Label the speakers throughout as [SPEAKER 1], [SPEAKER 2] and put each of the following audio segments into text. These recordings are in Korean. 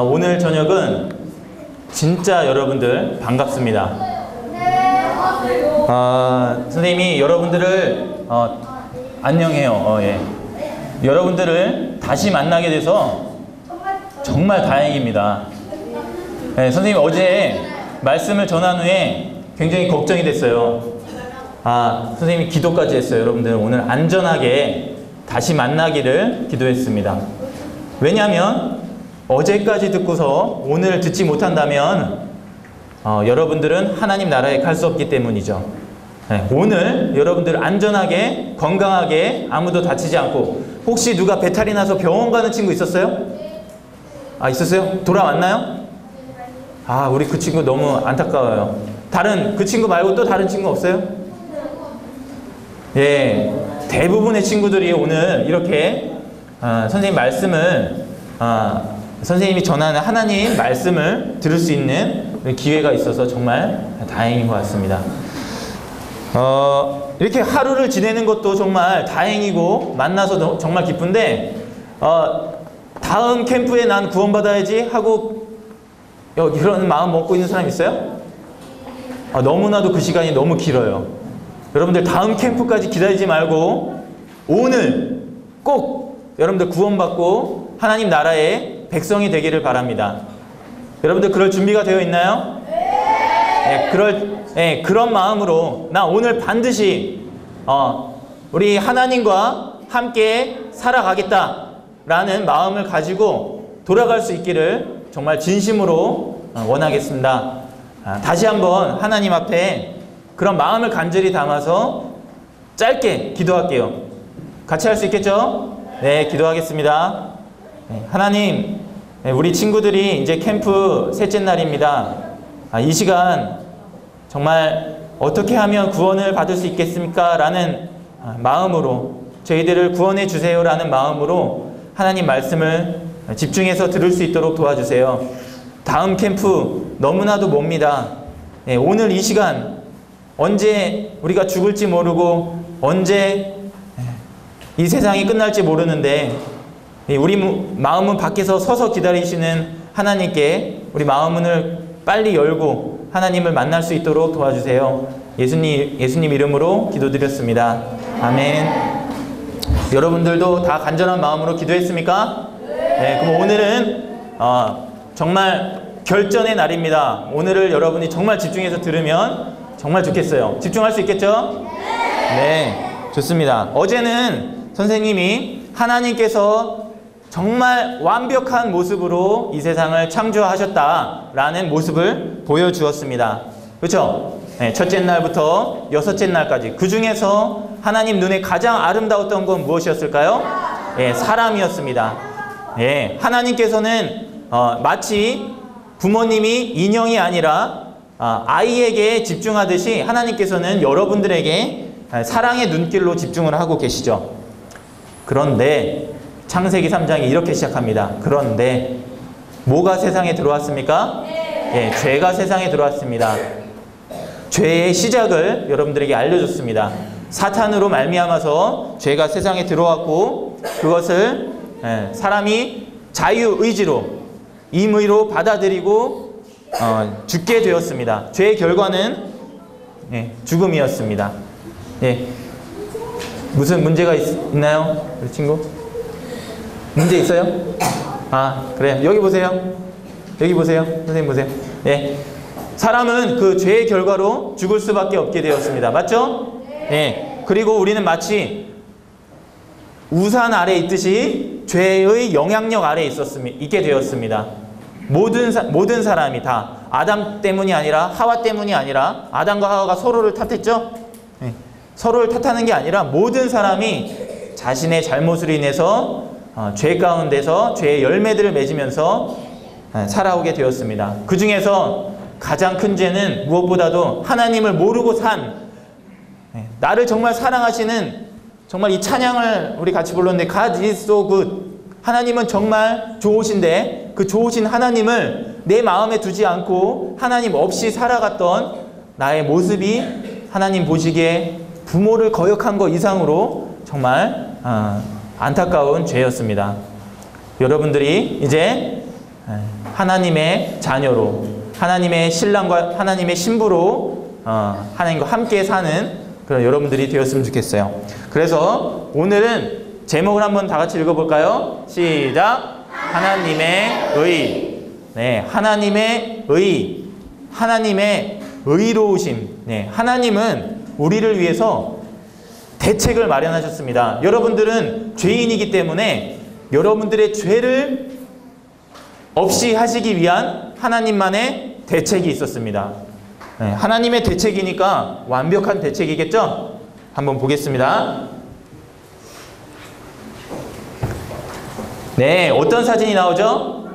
[SPEAKER 1] 오늘 저녁은 진짜 여러분들 반갑습니다. 선생님이 여러분들을 안녕해요. 예. 여러분들을 다시 만나게 돼서 정말 다행입니다. 네, 선생님 어제 말씀을 전한 후에 굉장히 걱정이 됐어요. 선생님이 기도까지 했어요. 여러분들 오늘 안전하게 다시 만나기를 기도했습니다. 왜냐하면 어제까지 듣고서 오늘 듣지 못한다면 여러분들은 하나님 나라에 갈 수 없기 때문이죠. 네, 오늘 여러분들 안전하게 건강하게 아무도 다치지 않고, 혹시 누가 배탈이 나서 병원 가는 친구 있었어요? 있었어요? 돌아왔나요? 우리 그 친구 너무 안타까워요. 그 친구 말고 또 다른 친구 없어요? 예, 대부분의 친구들이 오늘 이렇게 선생님 말씀을 선생님이 전하는 하나님 말씀을 들을 수 있는 기회가 있어서 정말 다행인 것 같습니다. 이렇게 하루를 지내는 것도 정말 다행이고 만나서 정말 기쁜데, 다음 캠프에 난 구원받아야지 하고 이런 마음 먹고 있는 사람 있어요? 너무나도 그 시간이 너무 길어요. 여러분들 다음 캠프까지 기다리지 말고 오늘 꼭 여러분들 구원받고 하나님 나라의 백성이 되기를 바랍니다. 여러분들 그럴 준비가 되어 있나요? 네, 그런 마음으로 나 오늘 반드시 우리 하나님과 함께 살아가겠다 라는 마음을 가지고 돌아갈 수 있기를 정말 진심으로 원하겠습니다. 다시 한번 하나님 앞에 그런 마음을 간절히 담아서 짧게 기도할게요. 같이 할 수 있겠죠? 네, 기도하겠습니다. 하나님, 우리 친구들이 이제 캠프 셋째 날입니다. 이 시간 정말 어떻게 하면 구원을 받을 수 있겠습니까? 라는 마음으로, 저희들을 구원해 주세요 라는 마음으로 하나님 말씀을 집중해서 들을 수 있도록 도와주세요. 다음 캠프 너무나도 멉니다. 오늘 이 시간 언제 우리가 죽을지 모르고 언제 이 세상이 끝날지 모르는데, 우리 마음은 밖에서 서서 기다리시는 하나님께 우리 마음문을 빨리 열고 하나님을 만날 수 있도록 도와주세요. 예수님 이름으로 기도드렸습니다. 아멘. 여러분들도 다 간절한 마음으로 기도했습니까? 네, 그럼 오늘은 정말 결전의 날입니다. 오늘을 여러분이 정말 집중해서 들으면 정말 좋겠어요. 집중할 수 있겠죠? 네, 좋습니다. 어제는 선생님이 하나님께서 정말 완벽한 모습으로 이 세상을 창조하셨다라는 모습을 보여주었습니다. 그렇죠? 네, 첫째 날부터 여섯째 날까지 그 중에서 하나님 눈에 가장 아름다웠던 건 무엇이었을까요? 네, 사람이었습니다. 네, 하나님께서는 마치 부모님이 인형이 아니라 아이에게 집중하듯이 하나님께서는 여러분들에게 사랑의 눈길로 집중을 하고 계시죠. 그런데 창세기 3장이 이렇게 시작합니다. 그런데 뭐가 세상에 들어왔습니까? 예, 죄가 세상에 들어왔습니다. 죄의 시작을 여러분들에게 알려줬습니다. 사탄으로 말미암아서 죄가 세상에 들어왔고, 그것을 사람이 자유의지로 임의로 받아들이고 죽게 되었습니다. 죄의 결과는 죽음이었습니다. 무슨 문제가 있나요? 우리 친구? 문제 있어요? 그래요. 여기 보세요. 여기 보세요. 선생님 보세요. 네. 사람은 그 죄의 결과로 죽을 수밖에 없게 되었습니다. 맞죠? 네. 그리고 우리는 마치 우산 아래 있듯이 죄의 영향력 아래 있게 되었습니다. 모든 사람이 다 아담 때문이 아니라 하와 때문이 아니라, 아담과 하와가 서로를 탓했죠? 네. 서로를 탓하는 게 아니라 모든 사람이 자신의 잘못으로 인해서 죄 가운데서 죄의 열매들을 맺으면서 살아오게 되었습니다. 그 중에서 가장 큰 죄는 무엇보다도 하나님을 모르고 나를 정말 사랑하시는, 정말 이 찬양을 우리 같이 불렀는데 God is so good, 하나님은 정말 좋으신데 그 좋으신 하나님을 내 마음에 두지 않고 하나님 없이 살아갔던 나의 모습이 하나님 보시기에 부모를 거역한 것 이상으로 정말 안타까운 죄였습니다. 여러분들이 이제 하나님의 자녀로, 하나님의 신랑과 하나님의 신부로 하나님과 함께 사는 그런 여러분들이 되었으면 좋겠어요. 그래서 오늘은 제목을 한번 다 같이 읽어볼까요? 시작! 하나님의 의. 네, 하나님의 의. 하나님의 의로우심. 네, 하나님은 우리를 위해서 대책을 마련하셨습니다. 여러분들은 죄인이기 때문에 여러분들의 죄를 없이 하시기 위한 하나님만의 대책이 있었습니다. 네, 하나님의 대책이니까 완벽한 대책이겠죠? 한번 보겠습니다. 네, 어떤 사진이 나오죠?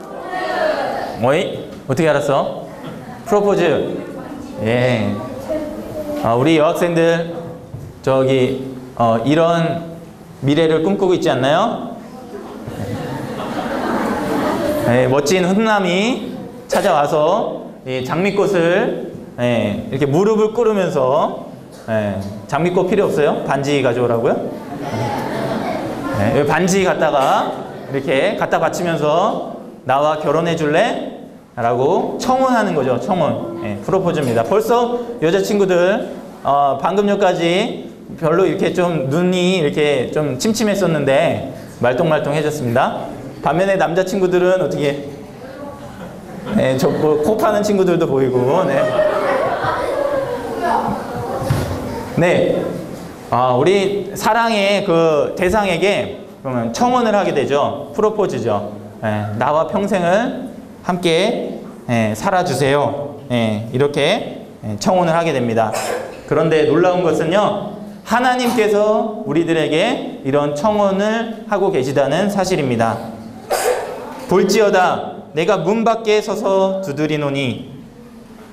[SPEAKER 1] 어이? 어떻게 알았어? 프로포즈. 예. 우리 여학생들 저기 이런 미래를 꿈꾸고 있지 않나요? 네, 멋진 훈남이 찾아와서 이 장미꽃을 이렇게 무릎을 꿇으면서 장미꽃 필요 없어요? 반지 가져오라고요? 반지 갖다가 이렇게 갖다 바치면서 나와 결혼해 줄래? 라고 청혼하는 거죠. 청혼. 프로포즈입니다. 벌써 여자친구들 방금 전까지 별로 이렇게 좀 눈이 이렇게 좀 침침했었는데 말똥말똥해졌습니다. 반면에 남자친구들은 어떻게 저 코 파는 친구들도 보이고. 네. 우리 사랑의 그 대상에게 그러면 청혼을 하게 되죠. 프로포즈죠. 나와 평생을 함께 살아주세요. 이렇게 청혼을 하게 됩니다. 그런데 놀라운 것은요, 하나님께서 우리들에게 이런 청혼을 하고 계시다는 사실입니다. 볼지어다 내가 문 밖에 서서 두드리노니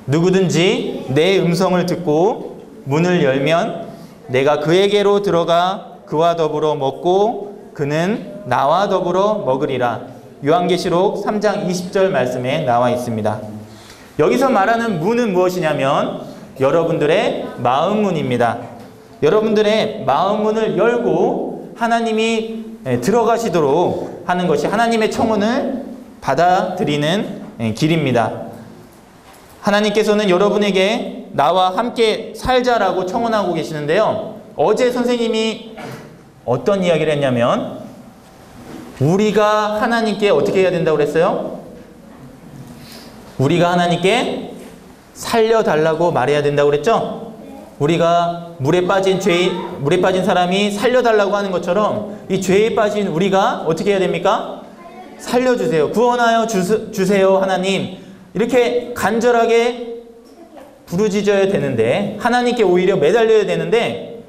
[SPEAKER 1] 누구든지 내 음성을 듣고 문을 열면 내가 그에게로 들어가 그와 더불어 먹고 그는 나와 더불어 먹으리라. 요한계시록 3장 20절 말씀에 나와 있습니다. 여기서 말하는 문은 무엇이냐면 여러분들의 마음문입니다. 여러분들의 마음문을 열고 하나님이 들어가시도록 하는 것이 하나님의 청혼을 받아들이는 길입니다. 하나님께서는 여러분에게 나와 함께 살자라고 청혼하고 계시는데요. 어제 선생님이 어떤 이야기를 했냐면 우리가 하나님께 어떻게 해야 된다고 그랬어요? 우리가 하나님께 살려달라고 말해야 된다고 그랬죠? 우리가 물에 빠진 사람이 살려달라고 하는 것처럼 이 죄에 빠진 우리가 어떻게 해야 됩니까? 살려주세요. 구원하여 주세요, 하나님. 이렇게 간절하게 부르짖어야 되는데 하나님께 오히려 매달려야 되는데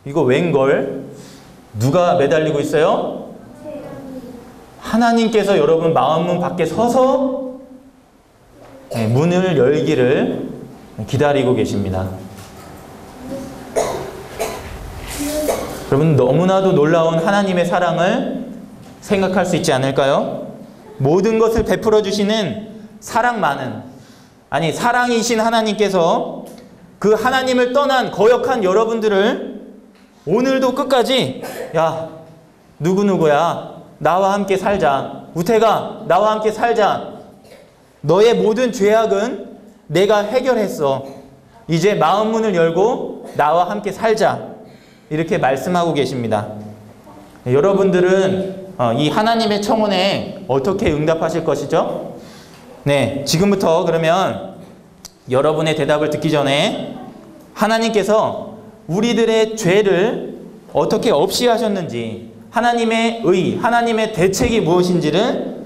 [SPEAKER 1] 이거 웬걸? 누가 매달리고 있어요? 하나님께서 여러분 마음문 밖에 서서 문을 열기를 기다리고 계십니다. 여러분 너무나도 놀라운 하나님의 사랑을 생각할 수 있지 않을까요? 모든 것을 베풀어 주시는 사랑이신 하나님께서 그 하나님을 떠난 거역한 여러분들을 오늘도 끝까지 야 누구누구야 나와 함께 살자. 우태가 나와 함께 살자. 너의 모든 죄악은 내가 해결했어. 이제 마음문을 열고 나와 함께 살자. 이렇게 말씀하고 계십니다. 여러분들은 이 하나님의 청혼에 어떻게 응답하실 것이죠? 네, 지금부터 그러면 여러분의 대답을 듣기 전에 하나님께서 우리들의 죄를 어떻게 없이 하셨는지 하나님의 의, 하나님의 대책이 무엇인지를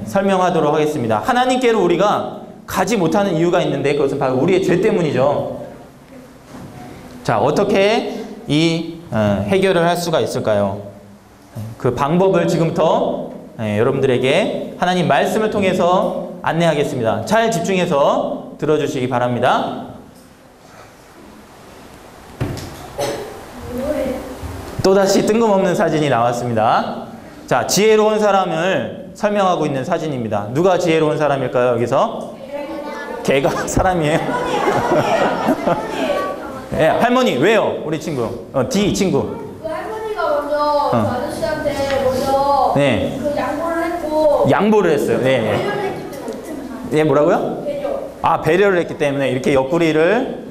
[SPEAKER 1] 설명하도록 하겠습니다. 하나님께로 우리가 가지 못하는 이유가 있는데 그것은 바로 우리의 죄 때문이죠. 자, 어떻게 이 해결을 할 수가 있을까요? 그 방법을 지금부터 여러분들에게 하나님 말씀을 통해서 안내하겠습니다. 잘 집중해서 들어주시기 바랍니다. 또다시 뜬금없는 사진이 나왔습니다. 자, 지혜로운 사람을 설명하고 있는 사진입니다. 누가 지혜로운 사람일까요? 여기서? 개가 사람이에요? 네, 할머니 왜요? 우리 친구 D 친구.
[SPEAKER 2] 그 할머니가 먼저 그 아저씨한테 먼저 그 양보를 했고
[SPEAKER 1] 양보를 했어요. 네. 예, 뭐라고요?
[SPEAKER 2] 배려.
[SPEAKER 1] 아, 배려를 했기 때문에 이렇게 옆구리를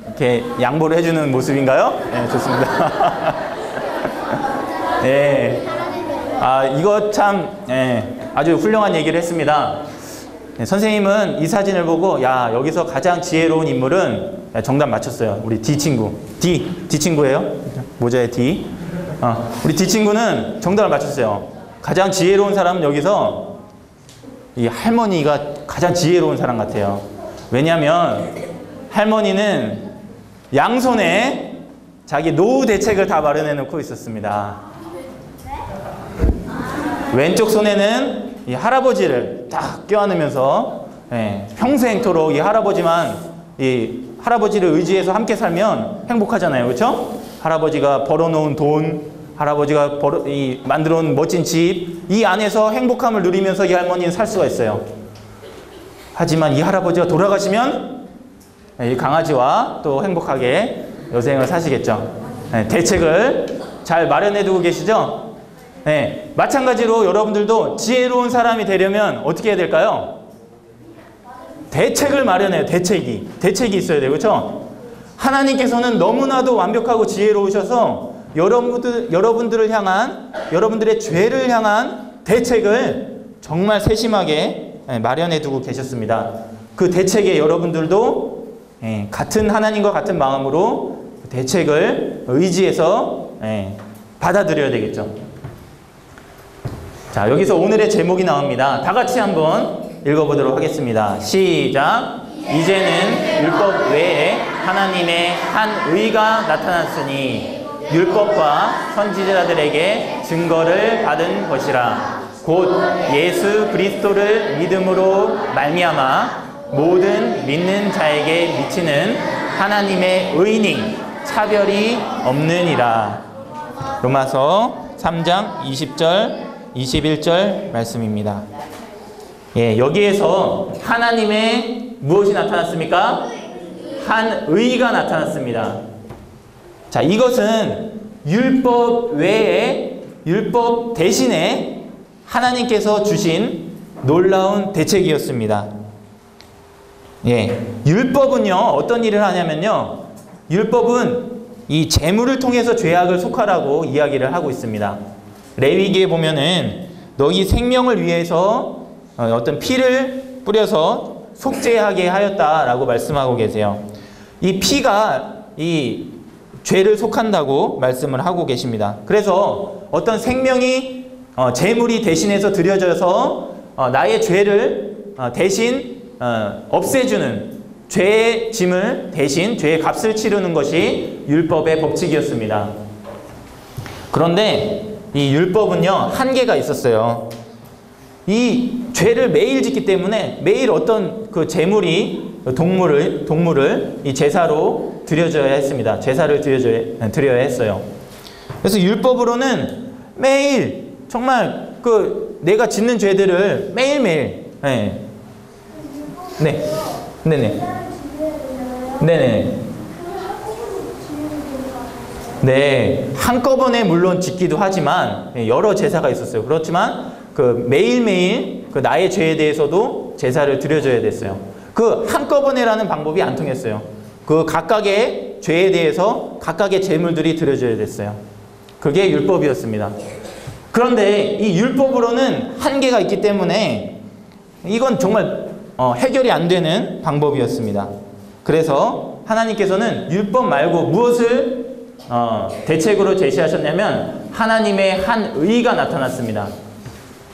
[SPEAKER 1] 이렇게 양보를 해주는 모습인가요? 네, 좋습니다. 예. 아, 이거 참, 예, 아주 훌륭한 얘기를 했습니다. 네, 선생님은 이 사진을 보고, 야, 여기서 가장 지혜로운 인물은, 정답 맞췄어요. 우리 D 친구. D 친구예요. 모자에 D. 우리 D 친구는 정답을 맞췄어요. 가장 지혜로운 사람은 여기서 이 할머니가 가장 지혜로운 사람 같아요. 왜냐하면 할머니는 양손에 자기 노후 대책을 다 마련해 놓고 있었습니다. 왼쪽 손에는 이 할아버지를 딱 껴안으면서, 예, 평생토록 이 할아버지를 의지해서 함께 살면 행복하잖아요. 그렇죠? 할아버지가 벌어놓은 돈, 할아버지가 만들어놓은 멋진 집, 이 안에서 행복함을 누리면서 이 할머니는 살 수가 있어요. 하지만 이 할아버지가 돌아가시면 이 강아지와 또 행복하게 여생을 사시겠죠. 네, 대책을 잘 마련해 두고 계시죠? 네, 마찬가지로 여러분들도 지혜로운 사람이 되려면 어떻게 해야 될까요? 대책을 마련해요. 대책이 있어야 돼요. 그렇죠? 하나님께서는 너무나도 완벽하고 지혜로우셔서 여러분들을 향한, 여러분들의 죄를 향한 대책을 정말 세심하게 마련해 두고 계셨습니다. 그 대책에 여러분들도 같은 하나님과 같은 마음으로 대책을 의지해서 받아들여야 되겠죠. 자, 여기서 오늘의 제목이 나옵니다. 다 같이 한번 읽어보도록 하겠습니다. 시작. 이제는 율법 외에 하나님의 한 의가 나타났으니 율법과 선지자들에게 증거를 받은 것이라. 곧 예수 그리스도를 믿음으로 말미암아 모든 믿는 자에게 미치는 하나님의 의니 차별이 없느니라. 로마서 3장 20절 21절 말씀입니다. 예, 여기에서 하나님의 무엇이 나타났습니까? 한 의가 나타났습니다. 자, 이것은 율법 외에, 율법 대신에 하나님께서 주신 놀라운 대책이었습니다. 예, 율법은요, 어떤 일을 하냐면요, 율법은 이 제물을 통해서 죄악을 속하라고 이야기를 하고 있습니다. 레위기에 보면은 너희 생명을 위해서 어떤 피를 뿌려서 속죄하게 하였다라고 말씀하고 계세요. 이 피가 이 죄를 속한다고 말씀을 하고 계십니다. 그래서 어떤 생명이 제물이 대신해서 드려져서 나의 죄를 대신 없애주는, 죄의 짐을 대신 죄의 값을 치르는 것이 율법의 법칙이었습니다. 그런데 이 율법은요, 한계가 있었어요. 이 죄를 매일 짓기 때문에 매일 어떤 그 제물이, 동물을 이 제사로 드려져야 했습니다. 제사를 드려야 했어요. 그래서 율법으로는 매일 정말 그 내가 짓는 죄들을 매일매일, 네. 네네. 네, 한꺼번에 물론 짓기도 하지만 여러 제사가 있었어요. 그렇지만 그 매일매일 그 나의 죄에 대해서도 제사를 드려줘야 됐어요. 그 한꺼번에라는 방법이 안 통했어요. 그 각각의 죄에 대해서 각각의 제물들이 드려져야 됐어요. 그게 율법이었습니다. 그런데 이 율법으로는 한계가 있기 때문에 이건 정말 해결이 안 되는 방법이었습니다. 그래서 하나님께서는 율법 말고 무엇을 대책으로 제시하셨냐면 하나님의 한 의가 나타났습니다.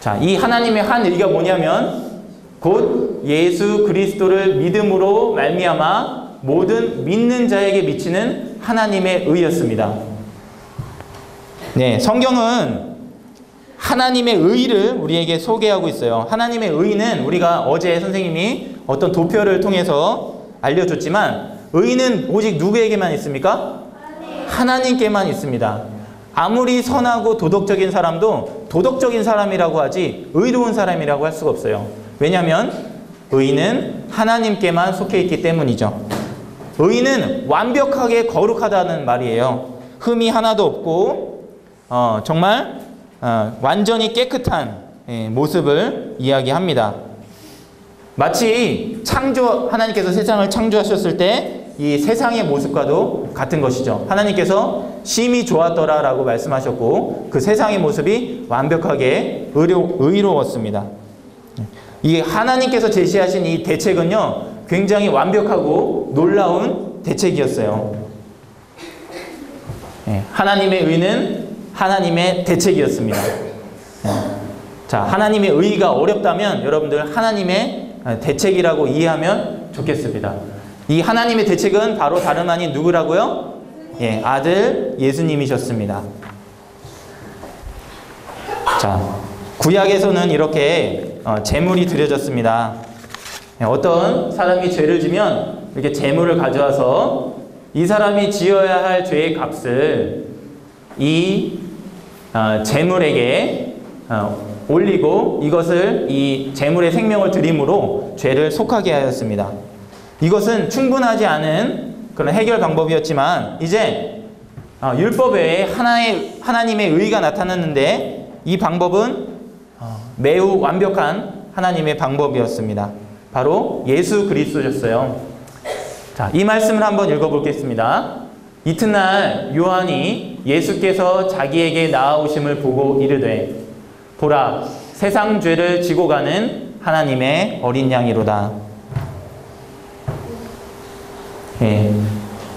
[SPEAKER 1] 자, 이 하나님의 한 의가 뭐냐면 곧 예수 그리스도를 믿음으로 말미암아 모든 믿는 자에게 미치는 하나님의 의였습니다. 네, 성경은 하나님의 의를 우리에게 소개하고 있어요. 하나님의 의는 우리가 어제 선생님이 어떤 도표를 통해서 알려줬지만 의는 오직 누구에게만 있습니까? 하나님께만 있습니다. 아무리 선하고 도덕적인 사람도 도덕적인 사람이라고 하지 의로운 사람이라고 할 수가 없어요. 왜냐하면 의는 하나님께만 속해 있기 때문이죠. 의는 완벽하게 거룩하다는 말이에요. 흠이 하나도 없고 완전히 깨끗한 모습을 이야기합니다. 마치 하나님께서 세상을 창조하셨을 때 이 세상의 모습과도 같은 것이죠. 하나님께서 심히 좋았더라라고 말씀하셨고 그 세상의 모습이 완벽하게 의로웠습니다. 이 하나님께서 제시하신 이 대책은요, 굉장히 완벽하고 놀라운 대책이었어요. 하나님의 의는 하나님의 대책이었습니다. 자, 하나님의 의가 어렵다면 여러분들 하나님의 대책이라고 이해하면 좋겠습니다. 이 하나님의 대책은 바로 다름 아닌 누구라고요? 아들 예수님이셨습니다. 자, 구약에서는 이렇게 제물이 드려졌습니다. 어떤 사람이 죄를 지면 이렇게 제물을 가져와서 이 사람이 지어야 할 죄의 값을 이 제물에게 올리고 이것을 이 제물의 생명을 드림으로 죄를 속하게 하였습니다. 이것은 충분하지 않은 그런 해결 방법이었지만 이제 율법 외에 하나님의 의가 나타났는데 이 방법은 매우 완벽한 하나님의 방법이었습니다. 바로 예수 그리스도였어요. 자, 이 말씀을 한번 읽어보겠습니다. 이튿날 요한이 예수께서 자기에게 나아오심을 보고 이르되 보라, 세상 죄를 지고 가는 하나님의 어린 양이로다.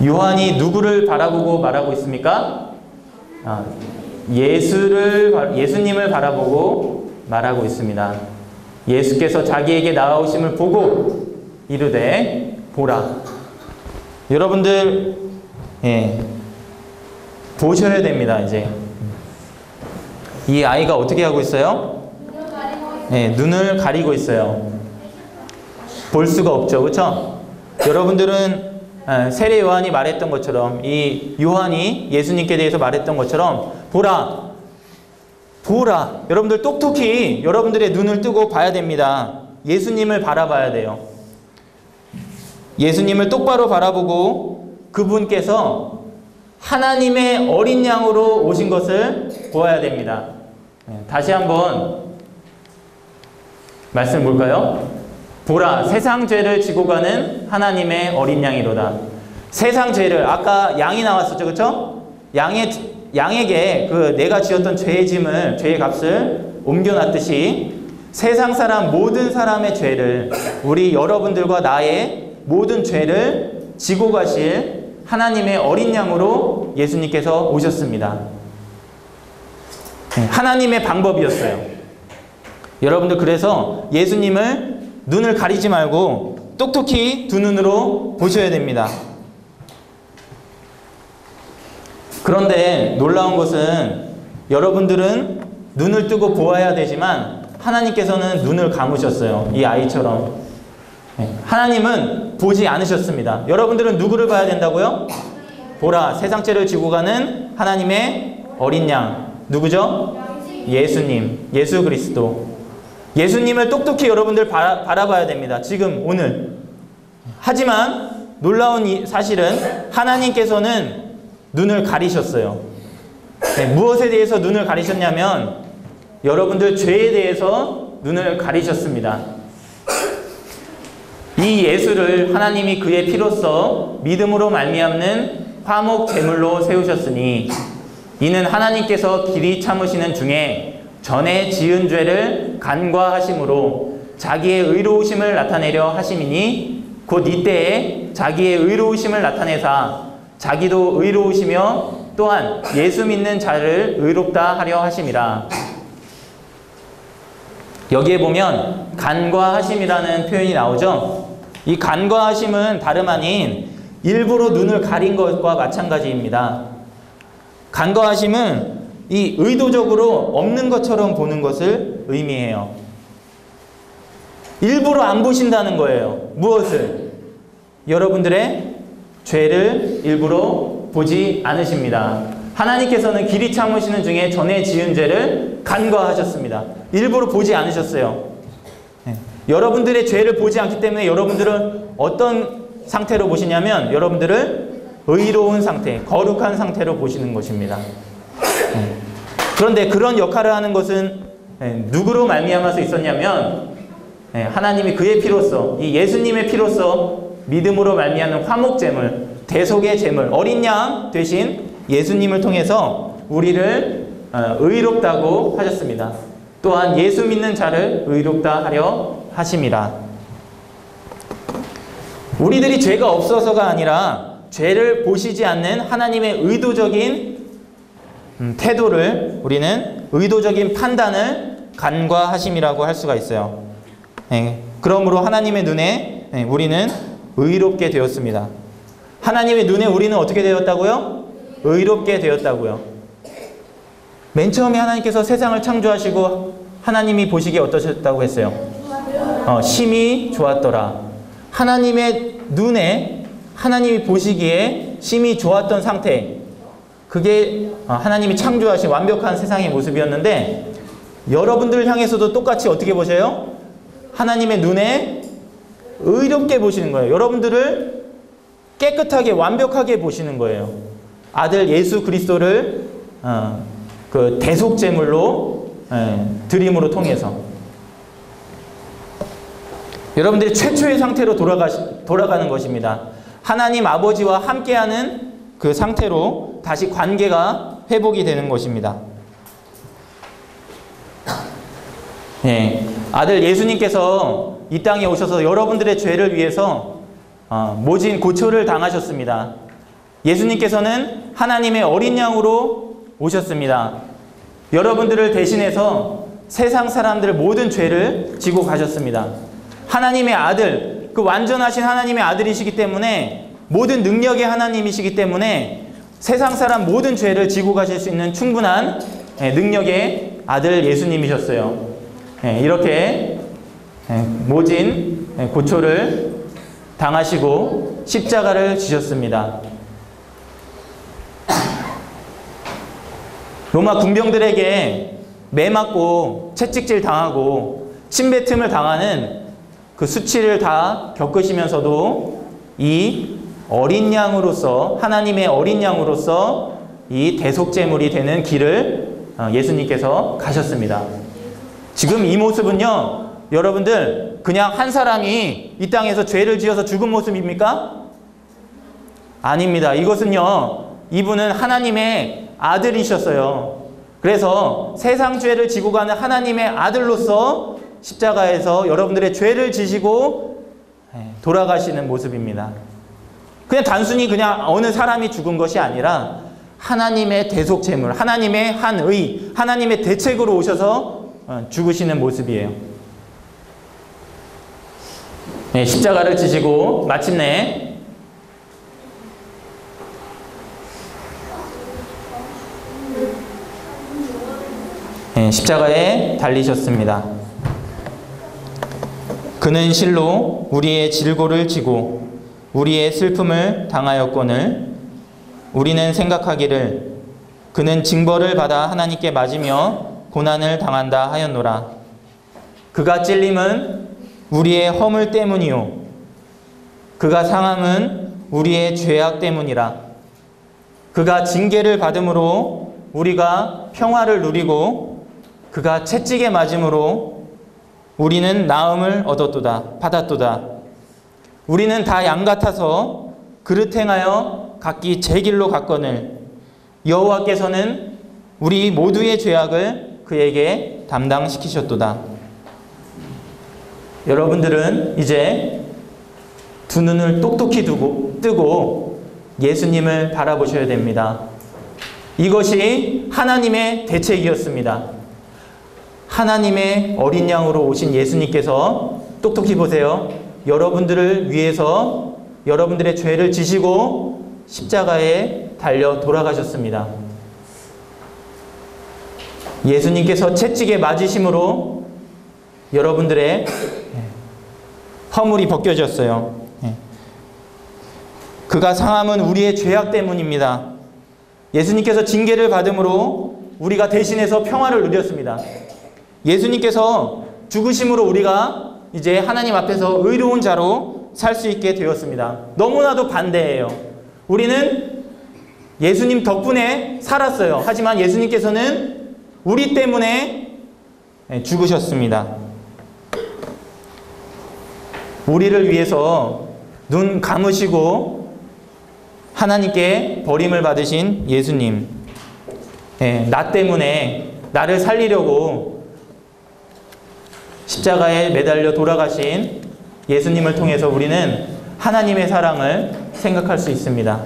[SPEAKER 1] 요한이 누구를 바라보고 말하고 있습니까? 예수님을 바라보고 말하고 있습니다. 예수께서 자기에게 나아오심을 보고 이르되 보라. 여러분들 보셔야 됩니다. 이제 이 아이가 어떻게 하고 있어요? 눈을 가리고 있어요. 볼 수가 없죠, 그렇죠? 여러분들은 세례 요한이 말했던 것처럼 이 요한이 예수님께 대해서 말했던 것처럼 보라, 보라. 여러분들 똑똑히 여러분들의 눈을 뜨고 봐야 됩니다. 예수님을 바라봐야 돼요. 예수님을 똑바로 바라보고 그분께서 하나님의 어린 양으로 오신 것을 보아야 됩니다. 다시 한번 말씀 볼까요? 보라, 세상 죄를 지고 가는 하나님의 어린 양이로다. 세상 죄를, 아까 양이 나왔었죠, 그렇죠? 양에게 그 내가 지었던 죄의 짐을, 죄의 값을 옮겨놨듯이 세상 사람 모든 사람의 죄를, 우리 여러분들과 나의 모든 죄를 지고 가실 하나님의 어린 양으로 예수님께서 오셨습니다. 하나님의 방법이었어요. 여러분들 그래서 예수님을 눈을 가리지 말고 똑똑히 두 눈으로 보셔야 됩니다. 그런데 놀라운 것은 여러분들은 눈을 뜨고 보아야 되지만 하나님께서는 눈을 감으셨어요. 이 아이처럼. 하나님은 보지 않으셨습니다. 여러분들은 누구를 봐야 된다고요? 보라, 세상 죄를 지고 가는 하나님의 어린 양. 누구죠? 예수님, 예수 그리스도. 예수님을 똑똑히 여러분들 바라봐야 됩니다. 지금 오늘. 하지만 놀라운 사실은 하나님께서는 눈을 가리셨어요. 무엇에 대해서 눈을 가리셨냐면 여러분들 죄에 대해서 눈을 가리셨습니다. 이 예수를 하나님이 그의 피로써 믿음으로 말미암는 화목 제물로 세우셨으니 이는 하나님께서 길이 참으시는 중에 전에 지은 죄를 간과하심으로 자기의 의로우심을 나타내려 하심이니 곧 이때에 자기의 의로우심을 나타내사 자기도 의로우시며 또한 예수 믿는 자를 의롭다 하려 하심이라. 여기에 보면 간과하심이라는 표현이 나오죠. 이 간과하심은 다름 아닌 일부러 눈을 가린 것과 마찬가지입니다. 간과하심은 이 의도적으로 없는 것처럼 보는 것을 의미해요. 일부러 안 보신다는 거예요. 무엇을? 여러분들의 죄를 일부러 보지 않으십니다. 하나님께서는 길이 참으시는 중에 전에 지은 죄를 간과하셨습니다. 일부러 보지 않으셨어요. 여러분들의 죄를 보지 않기 때문에 여러분들은 어떤 상태로 보시냐면 여러분들을 의로운 상태, 거룩한 상태로 보시는 것입니다. 그런데 그런 역할을 하는 것은 누구로 말미암아서 있었냐면 하나님이 그의 피로써, 이 예수님의 피로써 믿음으로 말미암는 화목제물, 대속의 제물, 어린 양 되신 예수님을 통해서 우리를 의롭다고 하셨습니다. 또한 예수 믿는 자를 의롭다 하려 하심이라. 우리들이 죄가 없어서가 아니라 죄를 보시지 않는 하나님의 의도적인 태도를 우리는 의도적인 판단을 간과하심이라고 할 수가 있어요. 그러므로 하나님의 눈에 우리는 의롭게 되었습니다. 하나님의 눈에 우리는 어떻게 되었다고요? 의롭게 되었다고요. 맨 처음에 하나님께서 세상을 창조하시고 하나님이 보시기에 어떠셨다고 했어요? 심히 좋았더라. 하나님의 눈에 하나님이 보시기에 심히 좋았던 상태, 그게 하나님이 창조하신 완벽한 세상의 모습이었는데, 여러분들을 향해서도 똑같이 어떻게 보세요? 하나님의 눈에 의롭게 보시는 거예요. 여러분들을 깨끗하게 완벽하게 보시는 거예요. 아들 예수 그리스도를 그 대속제물로 드림으로 통해서 여러분들이 최초의 상태로 돌아가는 것입니다. 하나님 아버지와 함께하는 그 상태로 다시 관계가 회복이 되는 것입니다. 아들 예수님께서 이 땅에 오셔서 여러분들의 죄를 위해서 모진 고초를 당하셨습니다. 예수님께서는 하나님의 어린 양으로 오셨습니다. 여러분들을 대신해서 세상 사람들의 모든 죄를 지고 가셨습니다. 하나님의 아들, 그 완전하신 하나님의 아들이시기 때문에, 모든 능력의 하나님이시기 때문에 세상 사람 모든 죄를 지고 가실 수 있는 충분한 능력의 아들 예수님이셨어요. 이렇게 모진 고초를 당하시고 십자가를 지셨습니다. 로마 군병들에게 매 맞고 채찍질 당하고 침뱉음을 당하는 그 수치를 다 겪으시면서도 이 어린 양으로서, 하나님의 어린 양으로서 이 대속제물이 되는 길을 예수님께서 가셨습니다. 지금 이 모습은요, 여러분들 그냥 한 사람이 이 땅에서 죄를 지어서 죽은 모습입니까? 아닙니다. 이것은요, 이분은 하나님의 아들이셨어요. 그래서 세상 죄를 지고 가는 하나님의 아들로서 십자가에서 여러분들의 죄를 지시고 돌아가시는 모습입니다. 그냥 단순히 그냥 어느 사람이 죽은 것이 아니라 하나님의 대속제물, 하나님의 한 의, 하나님의 대책으로 오셔서 죽으시는 모습이에요. 십자가를 지시고 마침내 십자가에 달리셨습니다. 그는 실로 우리의 질고를 지고 우리의 슬픔을 당하였거늘 우리는 생각하기를 그는 징벌을 받아 하나님께 맞으며 고난을 당한다 하였노라. 그가 찔림은 우리의 허물 때문이요 그가 상함은 우리의 죄악 때문이라. 그가 징계를 받음으로 우리가 평화를 누리고 그가 채찍에 맞음으로 우리는 나음을 얻었도다, 받았도다. 우리는 다 양 같아서 그릇 행하여 각기 제 길로 갔거늘 여호와께서는 우리 모두의 죄악을 그에게 담당시키셨도다. 여러분들은 이제 두 눈을 똑똑히 뜨고 예수님을 바라보셔야 됩니다. 이것이 하나님의 대책이었습니다. 하나님의 어린 양으로 오신 예수님께서 똑똑히 보세요. 여러분들을 위해서 여러분들의 죄를 지시고 십자가에 달려 돌아가셨습니다. 예수님께서 채찍에 맞으심으로 여러분들의 허물이 벗겨졌어요. 그가 상함은 우리의 죄악 때문입니다. 예수님께서 징계를 받음으로 우리가 대신해서 평화를 누렸습니다. 예수님께서 죽으심으로 우리가 이제 하나님 앞에서 의로운 자로 살 수 있게 되었습니다. 너무나도 반대예요. 우리는 예수님 덕분에 살았어요. 하지만 예수님께서는 우리 때문에 죽으셨습니다. 우리를 위해서 눈 감으시고 하나님께 버림을 받으신 예수님. 나 때문에 나를 살리려고 십자가에 매달려 돌아가신 예수님을 통해서 우리는 하나님의 사랑을 생각할 수 있습니다.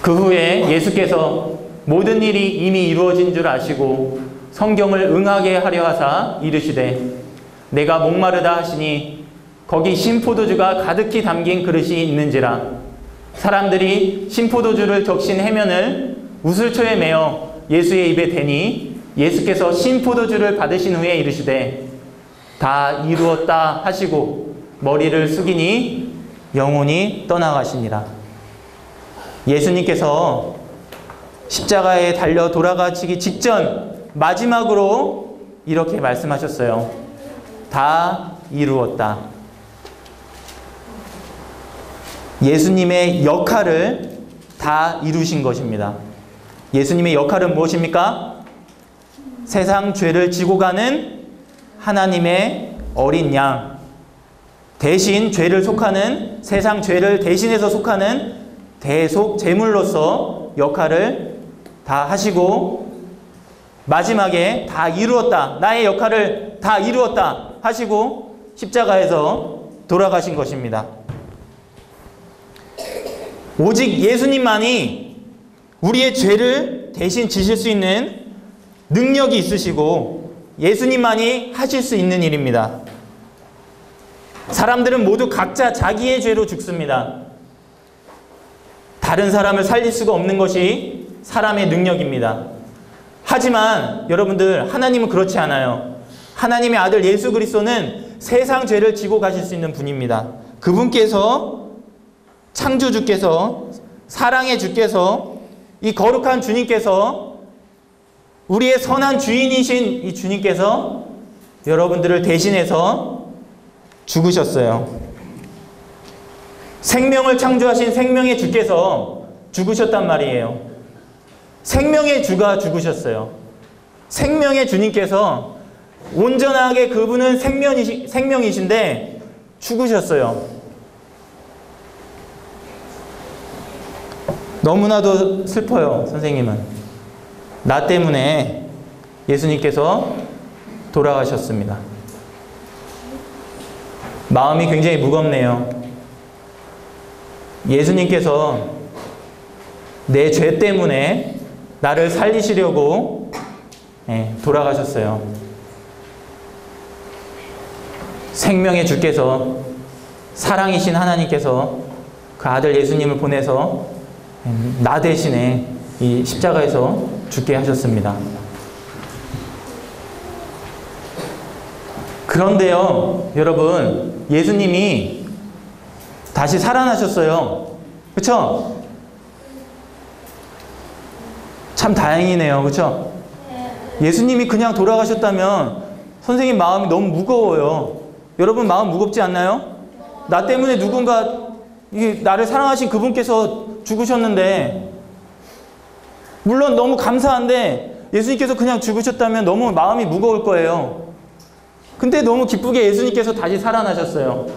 [SPEAKER 1] 그 후에 예수께서 모든 일이 이미 이루어진 줄 아시고 성경을 응하게 하려 하사 이르시되 내가 목마르다 하시니 거기 신포도주가 가득히 담긴 그릇이 있는지라. 사람들이 신포도주를 적신 해면을 우슬초에 매어 예수의 입에 대니 예수께서 신포도주를 받으신 후에 이르시되 다 이루었다 하시고 머리를 숙이니 영혼이 떠나가시니라. 예수님께서 십자가에 달려 돌아가시기 직전 마지막으로 이렇게 말씀하셨어요. 다 이루었다. 예수님의 역할을 다 이루신 것입니다. 예수님의 역할은 무엇입니까? 세상 죄를 지고 가는 하나님의 어린 양, 대신 죄를 속하는, 세상 죄를 대신해서 속하는 대속 제물로서 역할을 다 하시고 마지막에 다 이루었다, 나의 역할을 다 이루었다 하시고 십자가에서 돌아가신 것입니다. 오직 예수님만이 우리의 죄를 대신 지실 수 있는 능력이 있으시고 예수님만이 하실 수 있는 일입니다. 사람들은 모두 각자 자기의 죄로 죽습니다. 다른 사람을 살릴 수가 없는 것이 사람의 능력입니다. 하지만 여러분들, 하나님은 그렇지 않아요. 하나님의 아들 예수 그리스도는 세상 죄를 지고 가실 수 있는 분입니다. 그분께서, 창조주께서, 사랑의 주께서, 이 거룩한 주님께서, 우리의 선한 주인이신 이 주님께서 여러분들을 대신해서 죽으셨어요. 생명을 창조하신 생명의 주께서 죽으셨단 말이에요. 생명의 주가 죽으셨어요. 생명의 주님께서 온전하게 그분은 생명이신데 죽으셨어요. 너무나도 슬퍼요, 선생님은. 나 때문에 예수님께서 돌아가셨습니다. 마음이 굉장히 무겁네요. 예수님께서 내 죄 때문에 나를 살리시려고 돌아가셨어요. 생명의 주께서, 사랑이신 하나님께서 그 아들 예수님을 보내서 나 대신에 이 십자가에서 죽게 하셨습니다. 그런데요, 여러분, 예수님이 다시 살아나셨어요. 그쵸? 참 다행이네요. 그쵸? 예수님이 그냥 돌아가셨다면 선생님 마음이 너무 무거워요. 여러분 마음 무겁지 않나요? 나 때문에 누군가, 나를 사랑하신 그분께서 죽으셨는데, 물론 너무 감사한데 예수님께서 그냥 죽으셨다면 너무 마음이 무거울 거예요. 근데 너무 기쁘게 예수님께서 다시 살아나셨어요.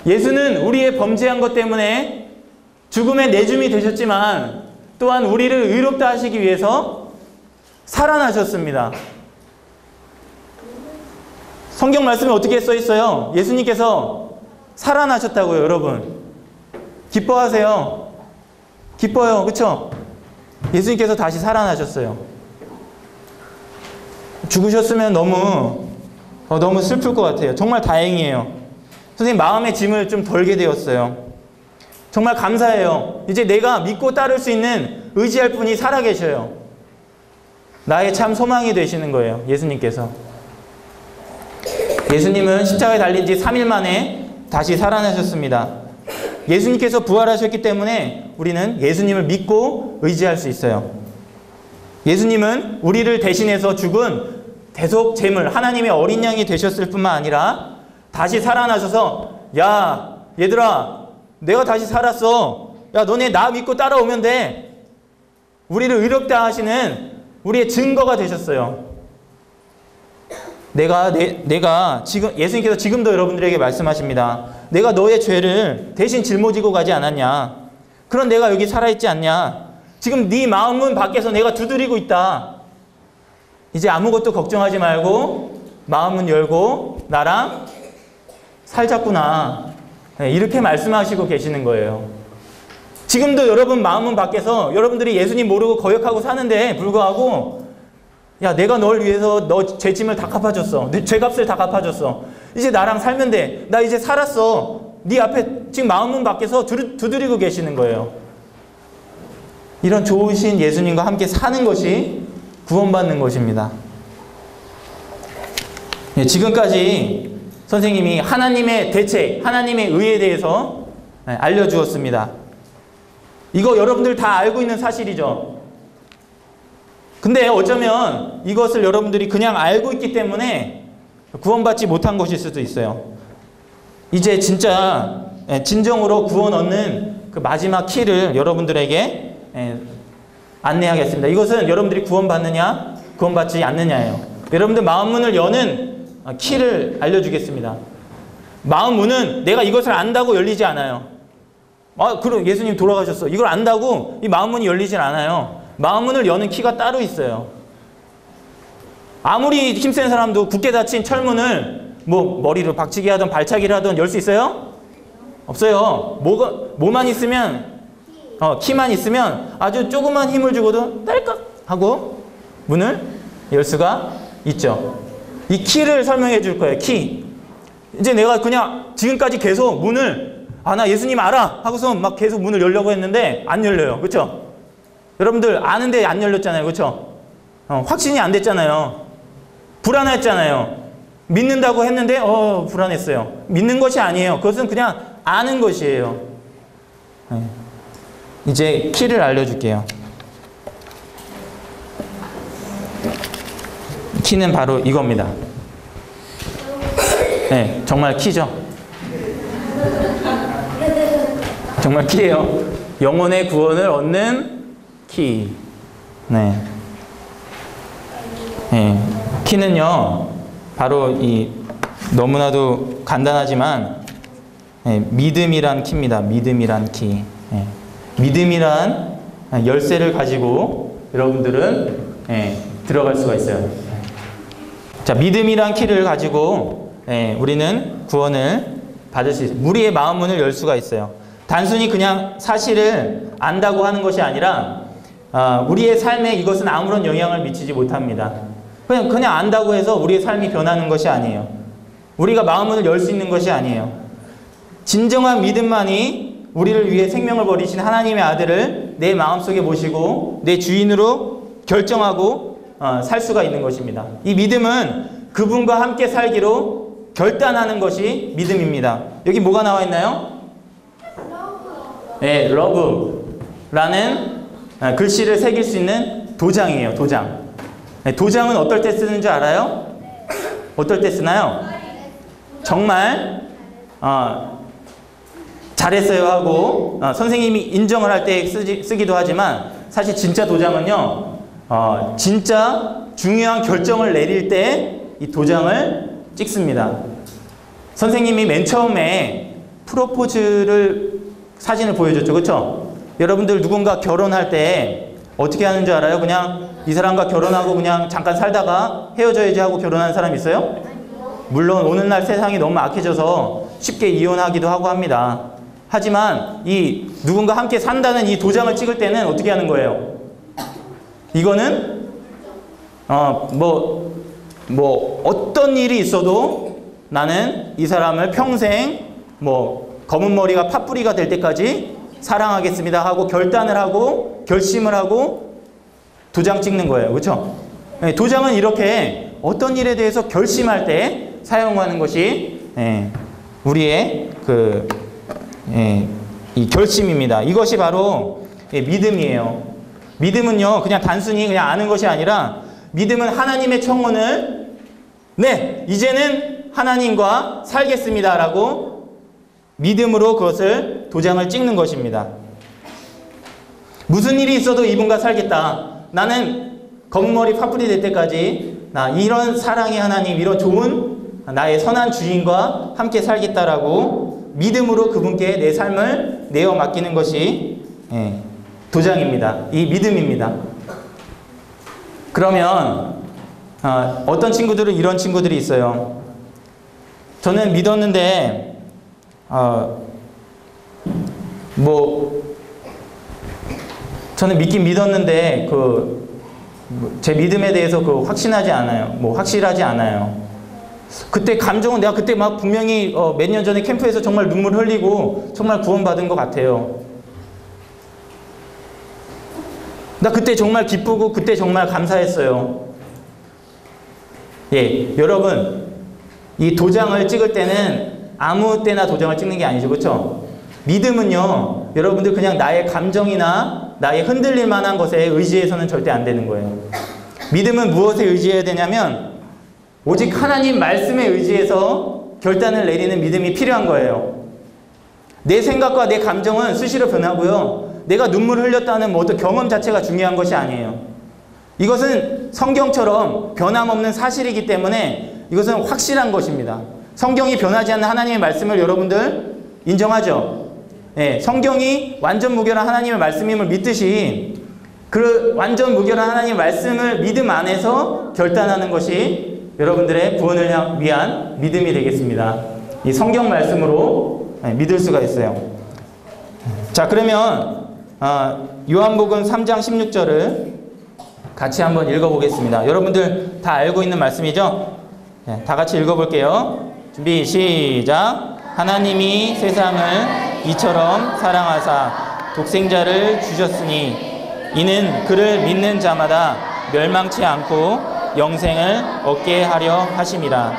[SPEAKER 1] 예수는 우리의 범죄한 것 때문에 죽음의 내줌이 되셨지만 또한 우리를 의롭다 하시기 위해서 살아나셨습니다. 성경 말씀에 어떻게 써 있어요? 예수님께서 살아나셨다고요, 여러분. 기뻐하세요. 기뻐요. 그쵸? 예수님께서 다시 살아나셨어요. 죽으셨으면 너무 슬플 것 같아요. 정말 다행이에요. 선생님 마음의 짐을 좀 덜게 되었어요. 정말 감사해요. 이제 내가 믿고 따를 수 있는, 의지할 분이 살아계셔요. 나의 참 소망이 되시는 거예요, 예수님께서. 예수님은 십자가에 달린 지 3일 만에 다시 살아나셨습니다. 예수님께서 부활하셨기 때문에 우리는 예수님을 믿고 의지할 수 있어요. 예수님은 우리를 대신해서 죽은 대속 제물, 하나님의 어린 양이 되셨을 뿐만 아니라 다시 살아나셔서, 야, 얘들아, 내가 다시 살았어. 야, 너네 나 믿고 따라오면 돼. 우리를 의롭다 하시는 우리의 증거가 되셨어요. 내가 지금 예수님께서 지금도 여러분들에게 말씀하십니다. 내가 너의 죄를 대신 짊어지고 가지 않았냐? 그런 내가 여기 살아있지 않냐? 지금 네 마음문 밖에서 내가 두드리고 있다. 이제 아무것도 걱정하지 말고 마음문 열고 나랑 살자꾸나. 네, 이렇게 말씀하시고 계시는 거예요. 지금도 여러분 마음문 밖에서 여러분들이 예수님 모르고 거역하고 사는데 불구하고 야, 내가 널 위해서 너 죄짐을 다 갚아줬어. 네 죄값을 다 갚아줬어. 이제 나랑 살면 돼. 나 이제 살았어. 네 앞에 지금 마음문 밖에서 두드리고 계시는 거예요. 이런 좋으신 예수님과 함께 사는 것이 구원받는 것입니다. 예, 지금까지 선생님이 하나님의 대책, 하나님의 의에 대해서 알려주었습니다. 이거 여러분들 다 알고 있는 사실이죠. 근데 어쩌면 이것을 여러분들이 그냥 알고 있기 때문에 구원받지 못한 것일 수도 있어요. 이제 진짜 진정으로 구원 얻는 그 마지막 키를 여러분들에게 안내하겠습니다. 이것은 여러분들이 구원받느냐 구원받지 않느냐예요. 여러분들 마음문을 여는 키를 알려주겠습니다. 마음문은 내가 이것을 안다고 열리지 않아요. 그럼 예수님 돌아가셨어. 이걸 안다고 이 마음문이 열리진 않아요. 마음문을 여는 키가 따로 있어요. 아무리 힘센 사람도 굳게 닫힌 철문을 뭐 머리로 박치기 하든 발차기를 하든 열 수 있어요? 없어요. 뭐만 있으면 키만 있으면 아주 조그만 힘을 주고도 딸깍 하고 문을 열 수가 있죠. 이 키를 설명해 줄 거예요. 키. 이제 내가 그냥 지금까지 계속 문을 나 예수님 알아 하고서 막 계속 문을 열려고 했는데 안 열려요. 그렇죠? 여러분들 아는데 안 열렸잖아요. 그렇죠? 확신이 안 됐잖아요. 불안했잖아요. 믿는다고 했는데 불안했어요. 믿는 것이 아니에요. 그것은 그냥 아는 것이에요. 이제 키를 알려줄게요. 키는 바로 이겁니다. 네, 정말 키죠. 정말 키예요. 영혼의 구원을 얻는 키. 네. 네. 키는요, 바로 이 너무나도 간단하지만 믿음이란 키입니다. 믿음이란 키. 믿음이란 열쇠를 가지고 여러분들은 들어갈 수가 있어요. 자, 믿음이란 키를 가지고 우리는 구원을 받을 수 있어요. 우리의 마음문을 열 수가 있어요. 단순히 그냥 사실을 안다고 하는 것이 아니라 우리의 삶에 이것은 아무런 영향을 미치지 못합니다. 그냥 안다고 해서 우리의 삶이 변하는 것이 아니에요. 우리가 마음문을 열 수 있는 것이 아니에요. 진정한 믿음만이 우리를 위해 생명을 버리신 하나님의 아들을 내 마음속에 모시고 내 주인으로 결정하고 살 수가 있는 것입니다. 이 믿음은 그분과 함께 살기로 결단하는 것이 믿음입니다. 여기 뭐가 나와 있나요? 네, 러브라는 글씨를 새길 수 있는 도장이에요. 도장. 도장은 어떨 때 쓰는 줄 알아요? 어떨 때 쓰나요? 정말 잘했어요 하고 선생님이 인정을 할 때 쓰기도 하지만 사실 진짜 도장은요, 진짜 중요한 결정을 내릴 때 이 도장을 찍습니다. 선생님이 맨 처음에 프로포즈를 사진을 보여줬죠. 그렇죠? 여러분들 누군가 결혼할 때 어떻게 하는 줄 알아요? 그냥 이 사람과 결혼하고 그냥 잠깐 살다가 헤어져야지 하고 결혼하는 사람 있어요? 물론 오늘날 세상이 너무 악해져서 쉽게 이혼하기도 하고 합니다. 하지만 이 누군가 함께 산다는 이 도장을 찍을 때는 어떻게 하는 거예요? 이거는 어떤 일이 있어도 나는 이 사람을 평생 검은 머리가 팥뿌리가 될 때까지 사랑하겠습니다 하고 결단을 하고 결심을 하고 도장 찍는 거예요. 그렇죠? 도장은 이렇게 어떤 일에 대해서 결심할 때 사용하는 것이 우리의 이 결심입니다. 이것이 바로 믿음이에요. 믿음은요, 그냥 단순히 그냥 아는 것이 아니라 믿음은 하나님의 청혼을 이제는 하나님과 살겠습니다 라고 믿음으로 그것을 도장을 찍는 것입니다. 무슨 일이 있어도 이분과 살겠다. 나는 검은 머리 팥뿌리 될 때까지 나 이런 사랑의 하나님, 이런 좋은 나의 선한 주인과 함께 살겠다라고 믿음으로 그분께 내 삶을 내어 맡기는 것이 도장입니다. 이 믿음입니다. 그러면 어떤 친구들은 이런 친구들이 있어요. 저는 믿었는데 저는 믿긴 믿었는데 제 믿음에 대해서 확신하지 않아요. 확실하지 않아요. 그때 감정은 내가 그때 막 분명히 몇 년 전에 캠프에서 정말 눈물 흘리고 정말 구원받은 것 같아요. 나 그때 정말 기쁘고 그때 정말 감사했어요. 예, 여러분, 이 도장을 찍을 때는 아무 때나 도장을 찍는 게 아니죠. 그렇죠? 믿음은요, 여러분들 그냥 나의 감정이나 나의 흔들릴 만한 것에 의지해서는 절대 안 되는 거예요. 믿음은 무엇에 의지해야 되냐면 오직 하나님 말씀에 의지해서 결단을 내리는 믿음이 필요한 거예요. 내 생각과 내 감정은 수시로 변하고요. 내가 눈물을 흘렸다는 어떤 경험 자체가 중요한 것이 아니에요. 이것은 성경처럼 변함없는 사실이기 때문에 이것은 확실한 것입니다. 성경이 변하지 않는 하나님의 말씀을 여러분들 인정하죠? 예, 성경이 완전 무결한 하나님의 말씀임을 믿듯이 그 완전 무결한 하나님의 말씀을 믿음 안에서 결단하는 것이 여러분들의 구원을 위한 믿음이 되겠습니다. 이 성경 말씀으로 믿을 수가 있어요. 자, 그러면 요한복음 3장 16절을 같이 한번 읽어보겠습니다. 여러분들 다 알고 있는 말씀이죠? 네, 다 같이 읽어볼게요. 준비 시작. 하나님이 세상을 이처럼 사랑하사 독생자를 주셨으니 이는 그를 믿는 자마다 멸망치 않고 영생을 얻게 하려 하심이라.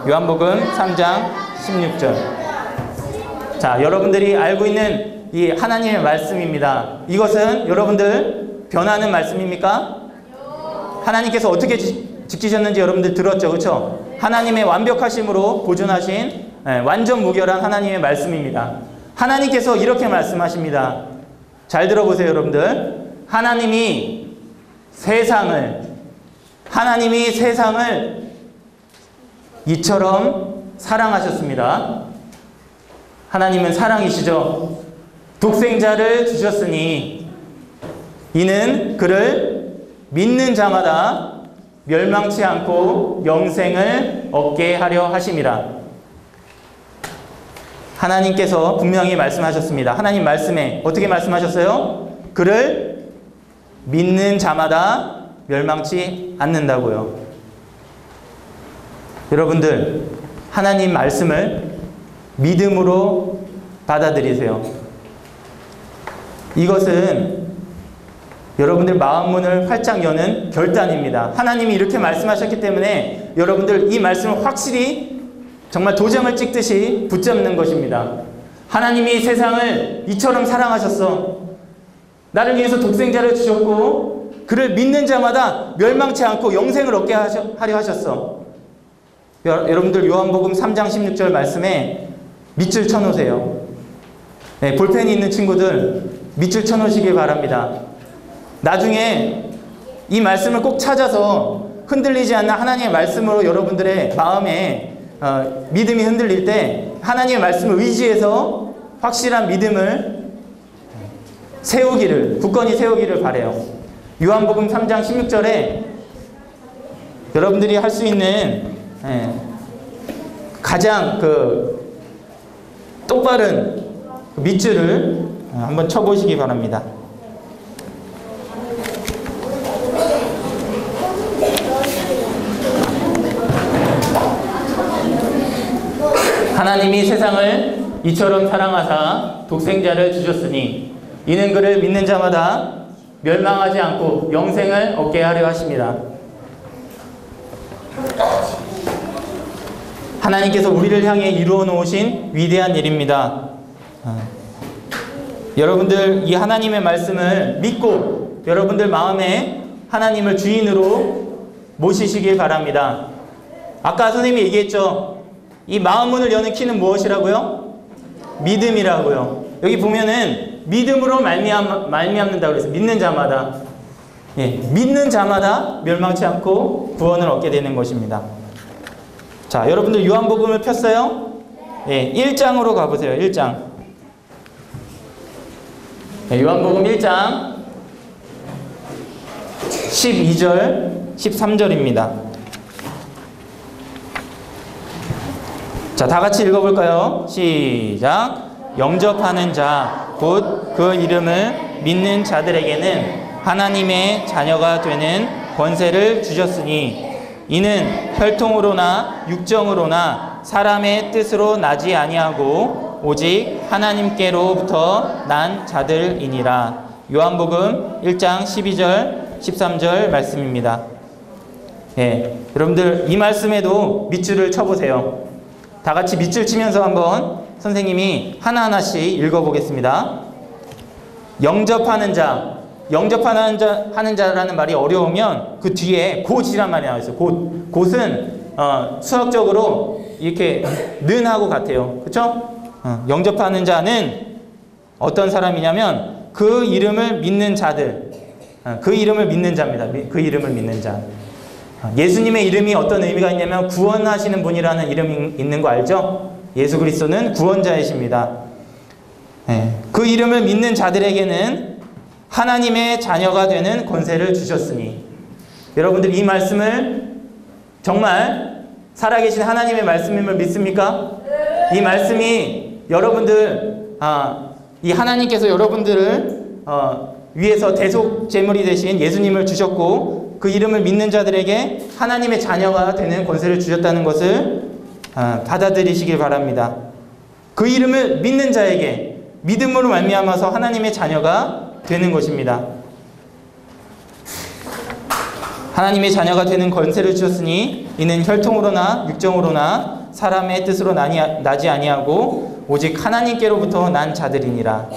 [SPEAKER 1] 요한복음 3장 16절. 자, 여러분들이 알고 있는 이 하나님의 말씀입니다. 이것은 여러분들 변하는 말씀입니까? 하나님께서 어떻게 지키셨는지 여러분들 들었죠? 그렇죠? 하나님의 완벽하심으로 보존하신 완전 무결한 하나님의 말씀입니다. 하나님께서 이렇게 말씀하십니다. 잘 들어보세요, 여러분들. 하나님이 세상을 이처럼 사랑하셨습니다. 하나님은 사랑이시죠. 독생자를 주셨으니 이는 그를 믿는 자마다 멸망치 않고 영생을 얻게 하려 하심이라. 하나님께서 분명히 말씀하셨습니다. 하나님 말씀에 어떻게 말씀하셨어요? 그를 믿는 자마다 멸망치 않는다고요. 여러분들, 하나님 말씀을 믿음으로 받아들이세요. 이것은 여러분들 마음문을 활짝 여는 결단입니다. 하나님이 이렇게 말씀하셨기 때문에 여러분들 이 말씀을 확실히 정말 도장을 찍듯이 붙잡는 것입니다. 하나님이 세상을 이처럼 사랑하셨어. 나를 위해서 독생자를 주셨고 그를 믿는 자마다 멸망치 않고 영생을 얻게 하려 하셨어. 여러분들 요한복음 3장 16절 말씀에 밑줄 쳐놓으세요. 네, 볼펜이 있는 친구들 밑줄 쳐놓으시길 바랍니다. 나중에 이 말씀을 꼭 찾아서 흔들리지 않는 하나님의 말씀으로 여러분들의 마음에 믿음이 흔들릴 때 하나님의 말씀을 의지해서 확실한 믿음을 굳건히 세우기를 바라요. 요한복음 3장 16절에 여러분들이 할 수 있는 가장 똑바른 밑줄을 한번 쳐보시기 바랍니다. 하나님이 세상을 이처럼 사랑하사 독생자를 주셨으니 이는 그를 믿는 자마다 멸망하지 않고 영생을 얻게 하려 하십니다. 하나님께서 우리를 향해 이루어 놓으신 위대한 일입니다. 여러분들 이 하나님의 말씀을 믿고 여러분들 마음에 하나님을 주인으로 모시시길 바랍니다. 아까 선생님이 얘기했죠. 이 마음문을 여는 키는 무엇이라고요? 믿음이라고요. 여기 보면은 믿음으로 말미암는다고 그랬어요. 믿는 자마다. 예, 믿는 자마다 멸망치 않고 구원을 얻게 되는 것입니다. 자, 여러분들 요한복음을 폈어요? 예, 1장으로 가보세요. 1장. 예, 요한복음 1장 12절, 13절입니다. 자, 다 같이 읽어볼까요? 시작. 영접하는 자, 곧 그 이름을 믿는 자들에게는 하나님의 자녀가 되는 권세를 주셨으니 이는 혈통으로나 육정으로나 사람의 뜻으로 나지 아니하고 오직 하나님께로부터 난 자들이니라. 요한복음 1장 12절 13절 말씀입니다. 예, 여러분들 이 말씀에도 밑줄을 쳐보세요. 다 같이 밑줄 치면서 한번 선생님이 하나하나씩 읽어보겠습니다. 영접하는 자, 하는 자라는 말이 어려우면 그 뒤에 곧이란 말이 나와 있어요. 곧은 수학적으로 이렇게 는하고 같아요. 그렇죠? 영접하는 자는 어떤 사람이냐면 그 이름을 믿는 자들, 그 이름을 믿는 자입니다. 그 이름을 믿는 자. 예수님의 이름이 어떤 의미가 있냐면 구원하시는 분이라는 이름이 있는 거 알죠? 예수 그리스도는 구원자이십니다. 그 이름을 믿는 자들에게는 하나님의 자녀가 되는 권세를 주셨으니, 여러분들 이 말씀을 정말 살아계신 하나님의 말씀임을 믿습니까? 이 말씀이 여러분들, 이 하나님께서 여러분들을 위해서 대속 제물이 되신 예수님을 주셨고 그 이름을 믿는 자들에게 하나님의 자녀가 되는 권세를 주셨다는 것을 받아들이시길 바랍니다. 그 이름을 믿는 자에게 믿음으로 말미암아서 하나님의 자녀가 되는 것입니다. 하나님의 자녀가 되는 권세를 주셨으니 이는 혈통으로나 육정으로나 사람의 뜻으로 나지 아니하고 오직 하나님께로부터 난 자들이니라.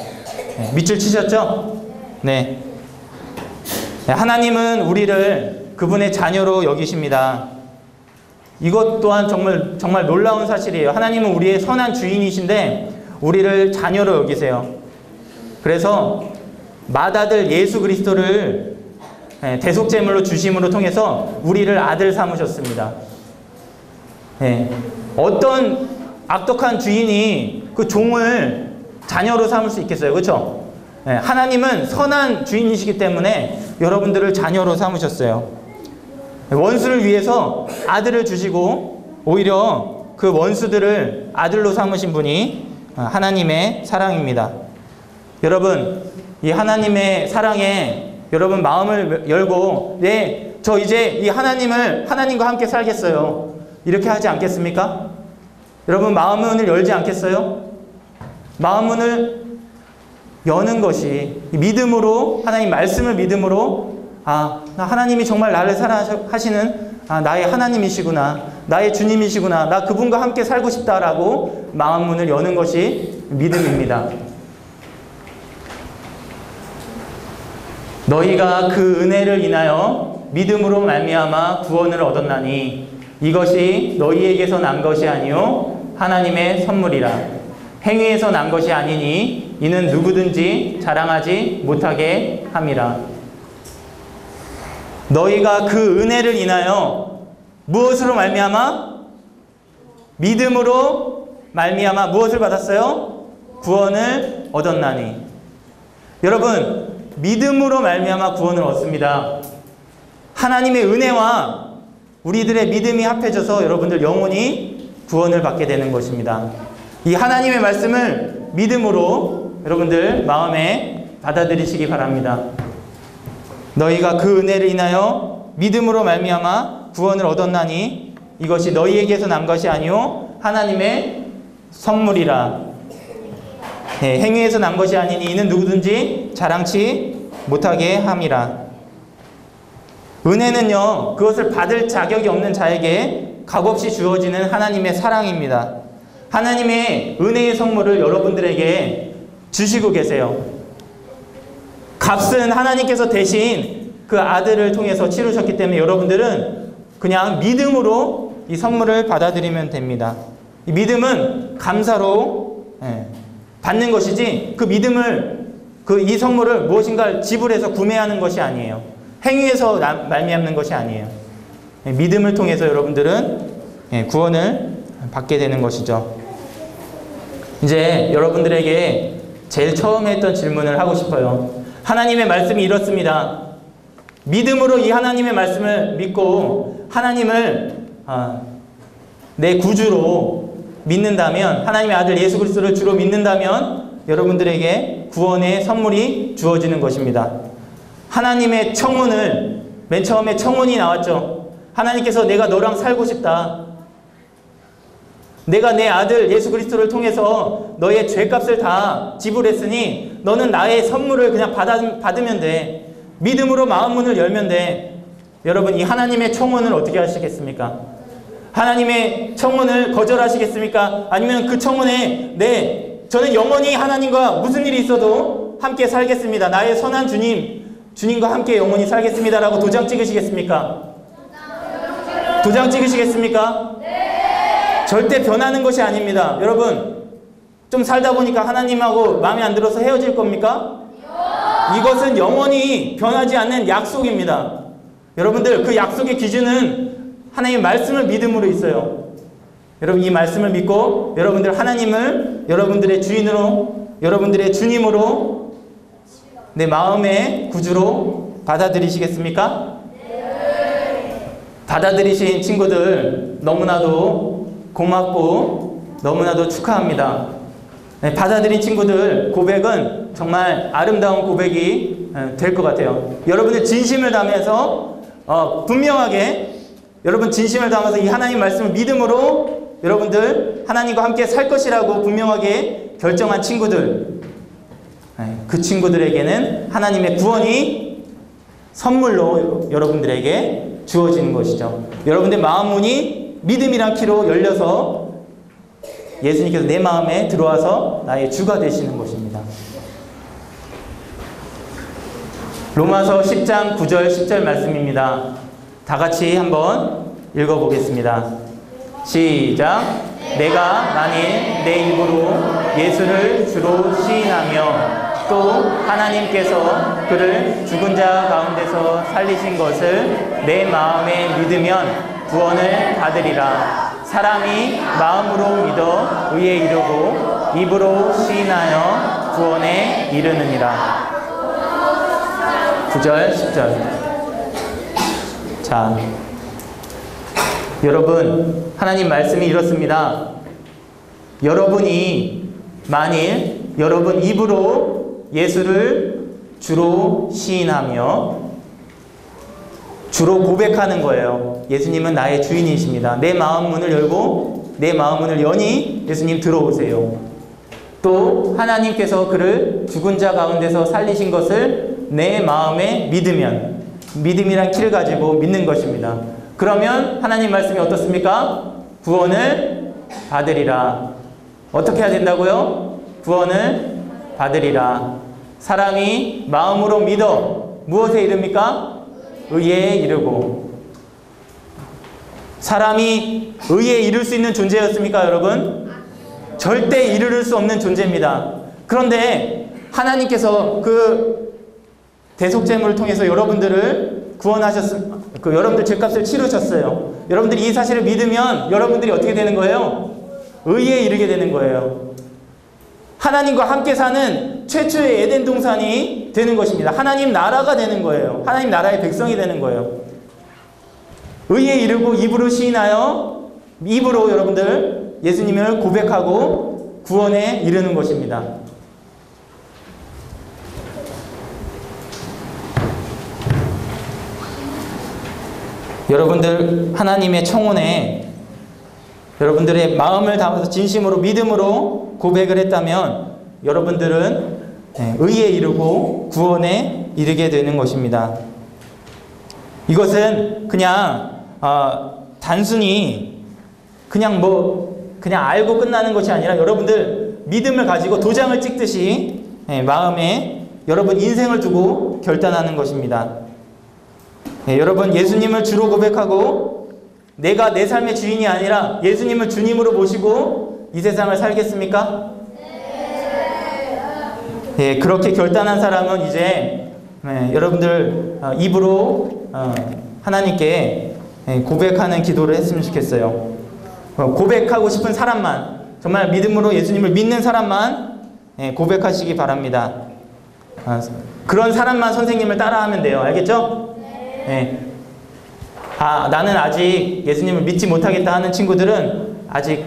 [SPEAKER 1] 밑줄 치셨죠? 네. 하나님은 우리를 그분의 자녀로 여기십니다. 이것 또한 정말 놀라운 사실이에요. 하나님은 우리의 선한 주인이신데 우리를 자녀로 여기세요. 그래서 맏아들 예수 그리스도를 대속제물로 주심으로 통해서 우리를 아들 삼으셨습니다. 어떤 악독한 주인이 그 종을 자녀로 삼을 수 있겠어요? 그렇죠? 하나님은 선한 주인이시기 때문에 여러분들을 자녀로 삼으셨어요. 원수를 위해서 아들을 주시고 오히려 그 원수들을 아들로 삼으신 분이 하나님의 사랑입니다. 여러분, 이 하나님의 사랑에 여러분 마음을 열고, 네, 저 이제 이 하나님과 함께 살겠어요, 이렇게 하지 않겠습니까? 여러분 마음문을 열지 않겠어요? 마음문을 여는 것이 믿음으로, 하나님 말씀을 믿음으로, 하나님이 정말 나를 사랑하시는 나의 하나님이시구나, 나의 주님이시구나, 나 그분과 함께 살고 싶다라고 마음문을 여는 것이 믿음입니다. 너희가 그 은혜를 인하여 믿음으로 말미암아 구원을 얻었나니 이것이 너희에게서 난 것이 아니요 하나님의 선물이라. 행위에서 난 것이 아니니 이는 누구든지 자랑하지 못하게 함이라. 너희가 그 은혜를 인하여 무엇으로 말미암아? 믿음으로 말미암아 무엇을 받았어요? 구원을 얻었나니. 여러분, 믿음으로 말미암아 구원을 얻습니다. 하나님의 은혜와 우리들의 믿음이 합해져서 여러분들 영원히 구원을 받게 되는 것입니다. 이 하나님의 말씀을 믿음으로 여러분들 마음에 받아들이시기 바랍니다. 너희가 그 은혜를 인하여 믿음으로 말미암아 구원을 얻었나니 이것이 너희에게서 난 것이 아니요 하나님의 선물이라. 행위에서 난 것이 아니니 이는 누구든지 자랑치 못하게 함이라. 은혜는요, 그것을 받을 자격이 없는 자에게 값없이 주어지는 하나님의 사랑입니다. 하나님의 은혜의 선물을 여러분들에게 주시고 계세요. 값은 하나님께서 대신 그 아들을 통해서 치르셨기 때문에 여러분들은 그냥 믿음으로 이 선물을 받아들이면 됩니다. 이 믿음은 감사로 받는 것이지, 그 믿음을, 이 선물을 무엇인가 지불해서 구매하는 것이 아니에요. 행위에서 말미암는 것이 아니에요. 믿음을 통해서 여러분들은 구원을 받게 되는 것이죠. 이제 여러분들에게 제일 처음 했던 질문을 하고 싶어요. 하나님의 말씀이 이렇습니다. 믿음으로 이 하나님의 말씀을 믿고 하나님을 내 구주로 믿는다면, 하나님의 아들 예수 그리스도를 주로 믿는다면 여러분들에게 구원의 선물이 주어지는 것입니다. 하나님의 청혼을, 맨 처음에 청혼이 나왔죠. 하나님께서 내가 너랑 살고 싶다. 내가 내 아들 예수 그리스도를 통해서 너의 죄값을 다 지불했으니 너는 나의 선물을 그냥 받으면 돼. 믿음으로 마음 문을 열면 돼. 여러분, 이 하나님의 청혼을 어떻게 하시겠습니까? 하나님의 청혼을 거절하시겠습니까? 아니면 그 청혼에 저는 영원히 하나님과 무슨 일이 있어도 함께 살겠습니다. 나의 선한 주님과 함께 영원히 살겠습니다라고 도장 찍으시겠습니까? 도장 찍으시겠습니까? 절대 변하는 것이 아닙니다. 여러분, 좀 살다 보니까 하나님하고 마음에 안 들어서 헤어질 겁니까? 이것은 영원히 변하지 않는 약속입니다. 여러분들, 그 약속의 기준은 하나님의 말씀을 믿음으로 있어요. 여러분, 이 말씀을 믿고 여러분들 하나님을 여러분들의 주인으로, 여러분들의 주님으로, 내 마음의 구주로 받아들이시겠습니까? 받아들이신 친구들 너무나도 고맙고 너무나도 축하합니다. 받아들인 친구들 고백은 정말 아름다운 고백이 될 것 같아요. 여러분들 진심을 담아서 분명하게, 여러분 진심을 담아서 이 하나님 말씀을 믿음으로 여러분들 하나님과 함께 살 것이라고 분명하게 결정한 친구들, 그 친구들에게는 하나님의 구원이 선물로 여러분들에게 주어지는 것이죠. 여러분들 마음 문이 믿음이란 키로 열려서 예수님께서 내 마음에 들어와서 나의 주가 되시는 것입니다. 로마서 10장 9절 10절 말씀입니다. 다 같이 한번 읽어보겠습니다. 시작. 내가 만일 내 입으로 예수를 주로 시인하며 또 하나님께서 그를 죽은 자 가운데서 살리신 것을 내 마음에 믿으면 구원을 받으리라. 사람이 마음으로 믿어 의에 이르고 입으로 시인하여 구원에 이르느니라. 9절 10절. 자, 여러분, 하나님 말씀이 이렇습니다. 여러분이 만일 여러분 입으로 예수를 주로 시인하며, 주로 고백하는 거예요. 예수님은 나의 주인이십니다. 내 마음 문을 열고 내 마음 문을 여니 예수님 들어오세요. 또 하나님께서 그를 죽은 자 가운데서 살리신 것을 내 마음에 믿으면, 믿음이란 키를 가지고 믿는 것입니다. 그러면 하나님 말씀이 어떻습니까? 구원을 받으리라. 어떻게 해야 된다고요? 구원을 받으리라. 사람이 마음으로 믿어 무엇에 이릅니까? 의에 이르고. 사람이 의에 이를 수 있는 존재였습니까, 여러분? 절대 이르를 수 없는 존재입니다. 그런데 하나님께서 그 대속제물을 통해서 여러분들을 여러분들 죄값을 치르셨어요. 여러분들이 이 사실을 믿으면 여러분들이 어떻게 되는 거예요? 의에 이르게 되는 거예요. 하나님과 함께 사는 최초의 에덴 동산이 되는 것입니다. 하나님 나라가 되는 거예요. 하나님 나라의 백성이 되는 거예요. 의에 이르고 입으로 시인하여, 입으로 여러분들 예수님을 고백하고 구원에 이르는 것입니다. 여러분들 하나님의 청혼에 여러분들의 마음을 담아서 진심으로 믿음으로 고백을 했다면 여러분들은 의에 이르고 구원에 이르게 되는 것입니다. 이것은 그냥 단순히 그냥 알고 끝나는 것이 아니라 여러분들 믿음을 가지고 도장을 찍듯이 마음에 여러분 인생을 두고 결단하는 것입니다. 여러분 예수님을 주로 고백하고 내가 내 삶의 주인이 아니라 예수님을 주님으로 모시고 이 세상을 살겠습니까? 네, 그렇게 결단한 사람은 이제 네, 여러분들 입으로 하나님께 고백하는 기도를 했으면 좋겠어요. 고백하고 싶은 사람만, 정말 믿음으로 예수님을 믿는 사람만 고백하시기 바랍니다. 그런 사람만 선생님을 따라하면 돼요. 알겠죠? 네. 나는 아직 예수님을 믿지 못하겠다 하는 친구들은 아직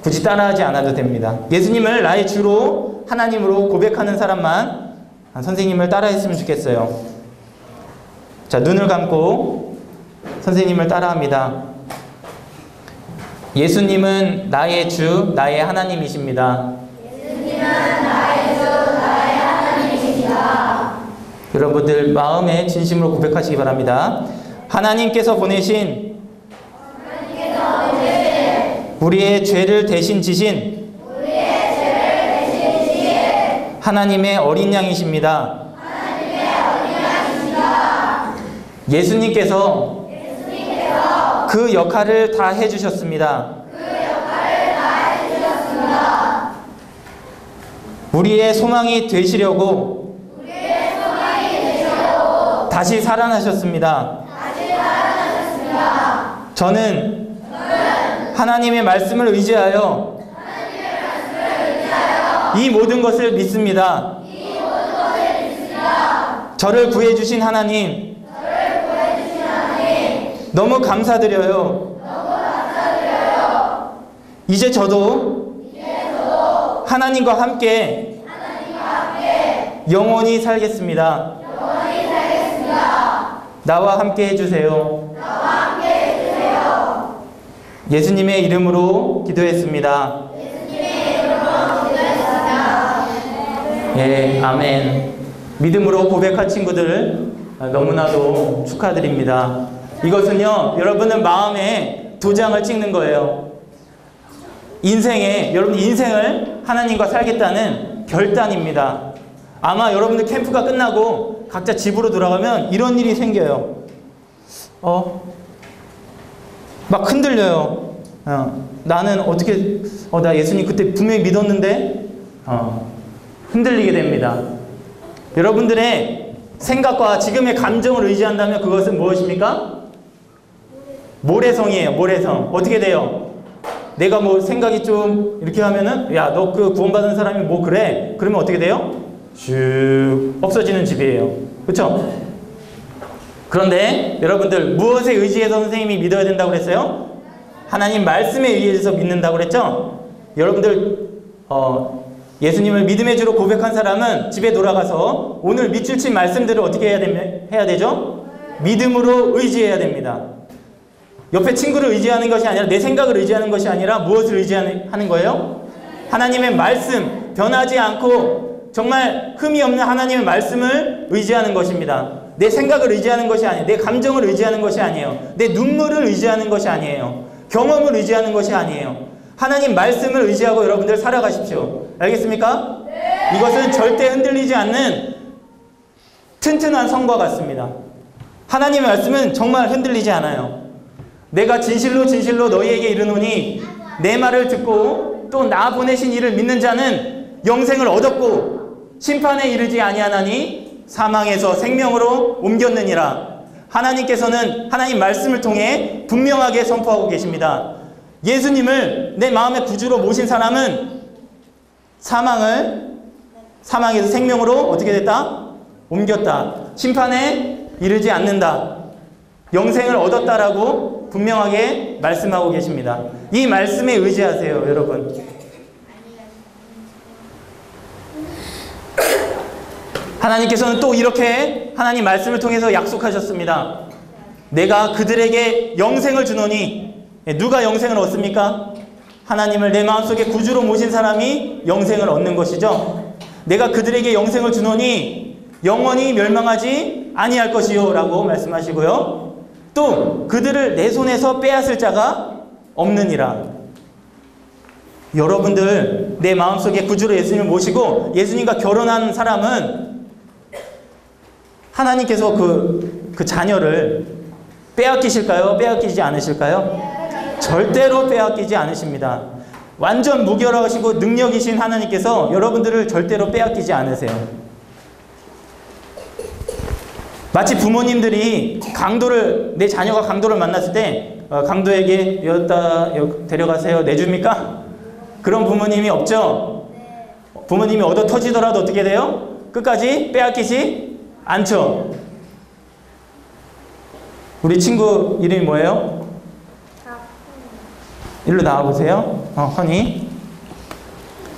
[SPEAKER 1] 굳이 따라하지 않아도 됩니다. 예수님을 나의 주로 하나님으로 고백하는 사람만 선생님을 따라했으면 좋겠어요. 자, 눈을 감고 선생님을 따라합니다. 예수님은 나의 주, 나의 하나님이십니다.
[SPEAKER 2] 예수님은 나의 주, 나의 하나님이십니다.
[SPEAKER 1] 여러분들 마음에 진심으로 고백하시기 바랍니다. 하나님께서 보내신 우리의 죄를 대신 지신 하나님의 어린 양이십니다. 예수님께서 그 역할을 다 해주셨습니다. 우리의 소망이 되시려고 다시 살아나셨습니다. 저는 하나님의 말씀을 의지하여 이 모든 것을 믿습니다. 저를 구해주신 하나님, 너무 감사드려요. 이제 저도 하나님과 함께 영원히 살겠습니다. 나와 함께 해주세요. 예수님의 이름으로 기도했습니다. 예, 아멘. 믿음으로 고백한 친구들 너무나도 축하드립니다. 이것은요, 여러분의 마음에 도장을 찍는 거예요. 여러분 인생을 하나님과 살겠다는 결단입니다. 아마 여러분들 캠프가 끝나고 각자 집으로 돌아가면 이런 일이 생겨요. 막 흔들려요. 나는 어떻게, 나 예수님 그때 분명히 믿었는데, 흔들리게 됩니다. 여러분들의 생각과 지금의 감정을 의지한다면 그것은 무엇입니까? 모래성이에요. 모래성. 어떻게 돼요? 내가 뭐 생각이 좀 이렇게 하면은, 야, 너 그 구원받은 사람이 뭐 그래? 그러면 어떻게 돼요? 쭉 없어지는 집이에요. 그렇죠? 그런데 여러분들 무엇에 의지해서 선생님이 믿어야 된다고 그랬어요? 하나님 말씀에 의해서 믿는다고 그랬죠? 여러분들 예수님을 믿음의 주로 고백한 사람은 집에 돌아가서 오늘 밑줄 친 말씀들을 어떻게 해야 되죠? 믿음으로 의지해야 됩니다. 옆에 친구를 의지하는 것이 아니라 내 생각을 의지하는 것이 아니라 무엇을 의지하는 거예요? 하나님의 말씀, 변하지 않고 정말 흠이 없는 하나님의 말씀을 의지하는 것입니다. 내 생각을 의지하는 것이 아니에요. 내 감정을 의지하는 것이 아니에요. 내 눈물을 의지하는 것이 아니에요. 경험을 의지하는 것이 아니에요. 하나님 말씀을 의지하고 여러분들 살아가십시오. 알겠습니까? 네. 이것은 절대 흔들리지 않는 튼튼한 성과 같습니다. 하나님의 말씀은 정말 흔들리지 않아요. 내가 진실로 진실로 너희에게 이르노니 내 말을 듣고 또 나 보내신 이를 믿는 자는 영생을 얻었고 심판에 이르지 아니하나니 사망에서 생명으로 옮겼느니라. 하나님께서는 하나님 말씀을 통해 분명하게 선포하고 계십니다. 예수님을 내 마음의 구주로 모신 사람은 사망에서 생명으로 어떻게 됐다? 옮겼다. 심판에 이르지 않는다. 영생을 얻었다라고 분명하게 말씀하고 계십니다. 이 말씀에 의지하세요, 여러분. 하나님께서는 또 이렇게 하나님 말씀을 통해서 약속하셨습니다. 내가 그들에게 영생을 주노니, 누가 영생을 얻습니까? 하나님을 내 마음속에 구주로 모신 사람이 영생을 얻는 것이죠. 내가 그들에게 영생을 주노니 영원히 멸망하지 아니할 것이요 라고 말씀하시고요. 또 그들을 내 손에서 빼앗을 자가 없느니라. 여러분들 내 마음속에 구주로 예수님을 모시고 예수님과 결혼한 사람은 하나님께서 그 자녀를 빼앗기실까요? 빼앗기지 않으실까요? 절대로 빼앗기지 않으십니다. 완전 무결하시고 능력이신 하나님께서 여러분들을 절대로 빼앗기지 않으세요. 마치 부모님들이 내 자녀가 강도를 만났을 때 강도에게 여기다 데려가세요 내줍니까? 그런 부모님이 없죠? 부모님이 얻어 터지더라도 어떻게 돼요? 끝까지 빼앗기지 않죠? 우리 친구 이름이 뭐예요? 일로 나와보세요. 허니.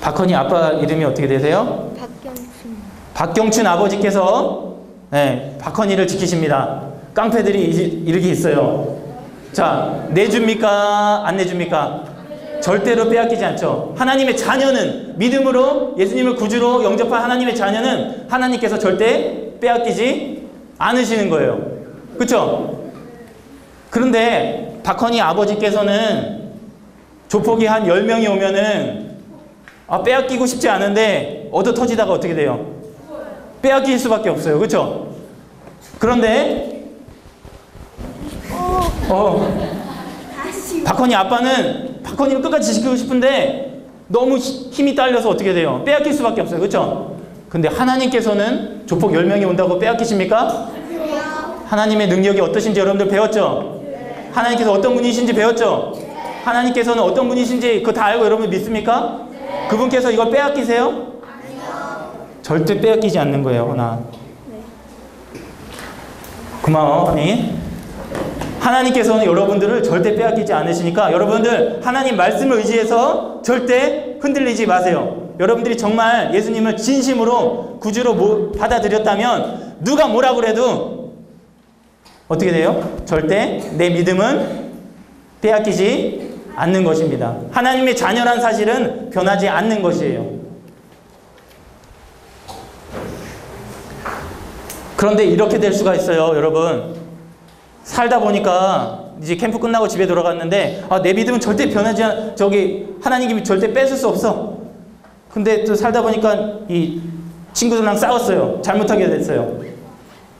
[SPEAKER 1] 박헌이 아빠 이름이 어떻게 되세요? 박경춘 아버지께서 박헌이를 지키십니다. 깡패들이 이렇게 있어요. 자, 내줍니까? 안 내줍니까? 절대로 빼앗기지 않죠. 하나님의 자녀는 믿음으로 예수님을 구주로 영접한 하나님의 자녀는 하나님께서 절대 빼앗기지 않으시는 거예요. 그렇죠? 그런데 박헌이 아버지께서는 조폭이 한 10명이 오면은 빼앗기고 싶지 않은데 얻어 터지다가 어떻게 돼요? 빼앗길 수밖에 없어요. 그렇죠? 그런데 박헌이 아빠는 박헌이를 끝까지 지키고 싶은데 너무 힘이 딸려서 어떻게 돼요? 빼앗길 수밖에 없어요. 그렇죠? 근데 하나님께서는 조폭 10명이 온다고 빼앗기십니까? 하나님의 능력이 어떠신지 여러분들 배웠죠? 하나님께서 어떤 분이신지 배웠죠? 하나님께서는 어떤 분이신지 그거 다 알고 여러분 믿습니까? 그분께서 이걸 빼앗기세요? 절대 빼앗기지 않는 거예요. 허나. 고마워 허니. 하나님께서는 여러분들을 절대 빼앗기지 않으시니까 여러분들 하나님 말씀을 의지해서 절대 흔들리지 마세요. 여러분들이 정말 예수님을 진심으로 구주로 받아들였다면 누가 뭐라 그래도 어떻게 돼요? 절대 내 믿음은 빼앗기지 않는 것입니다. 하나님의 자녀란 사실은 변하지 않는 것이에요. 그런데 이렇게 될 수가 있어요. 여러분 살다 보니까 이제 캠프 끝나고 집에 돌아갔는데 내 믿음은 절대 변하지 않 하나님이 절대 뺏을 수 없어. 근데 또 살다 보니까 이 친구들랑 싸웠어요. 잘못하게 됐어요.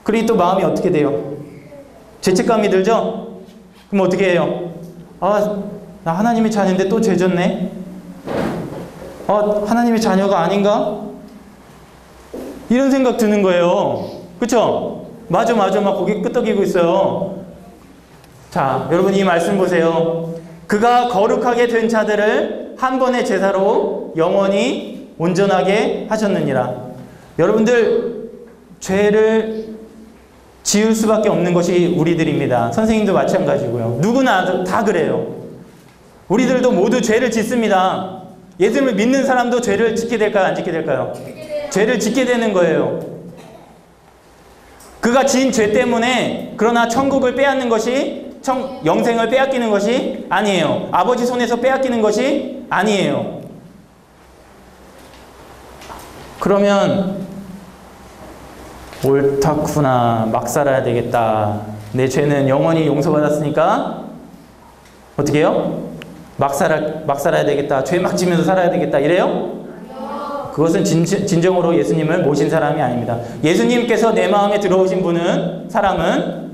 [SPEAKER 1] 그러니 또 마음이 어떻게 돼요? 죄책감이 들죠? 그럼 어떻게 해요? 나 하나님의 자녀인데 또 죄졌네? 하나님의 자녀가 아닌가? 이런 생각 드는 거예요. 그쵸? 맞아 막 고개 끄덕이고 있어요. 자, 여러분 이 말씀 보세요. 그가 거룩하게 된 자들을 한 번의 제사로 영원히 온전하게 하셨느니라. 여러분들 죄를 지을 수밖에 없는 것이 우리들입니다. 선생님도 마찬가지고요. 누구나 다 그래요. 우리들도 모두 죄를 짓습니다. 예수님을 믿는 사람도 죄를 짓게 될까요? 안 짓게 될까요? 죄를 짓게 되는 거예요. 그가 지은 죄 때문에 그러나 천국을 빼앗는 것이 영생을 빼앗기는 것이 아니에요. 아버지 손에서 빼앗기는 것이 아니에요. 그러면 옳다구나, 막 살아야 되겠다. 내 죄는 영원히 용서받았으니까 어떻게 해요? 막 살아야 되겠다. 죄 막 지면서 살아야 되겠다. 이래요? 그것은 진정으로 예수님을 모신 사람이 아닙니다. 예수님께서 내 마음에 들어오신 사람은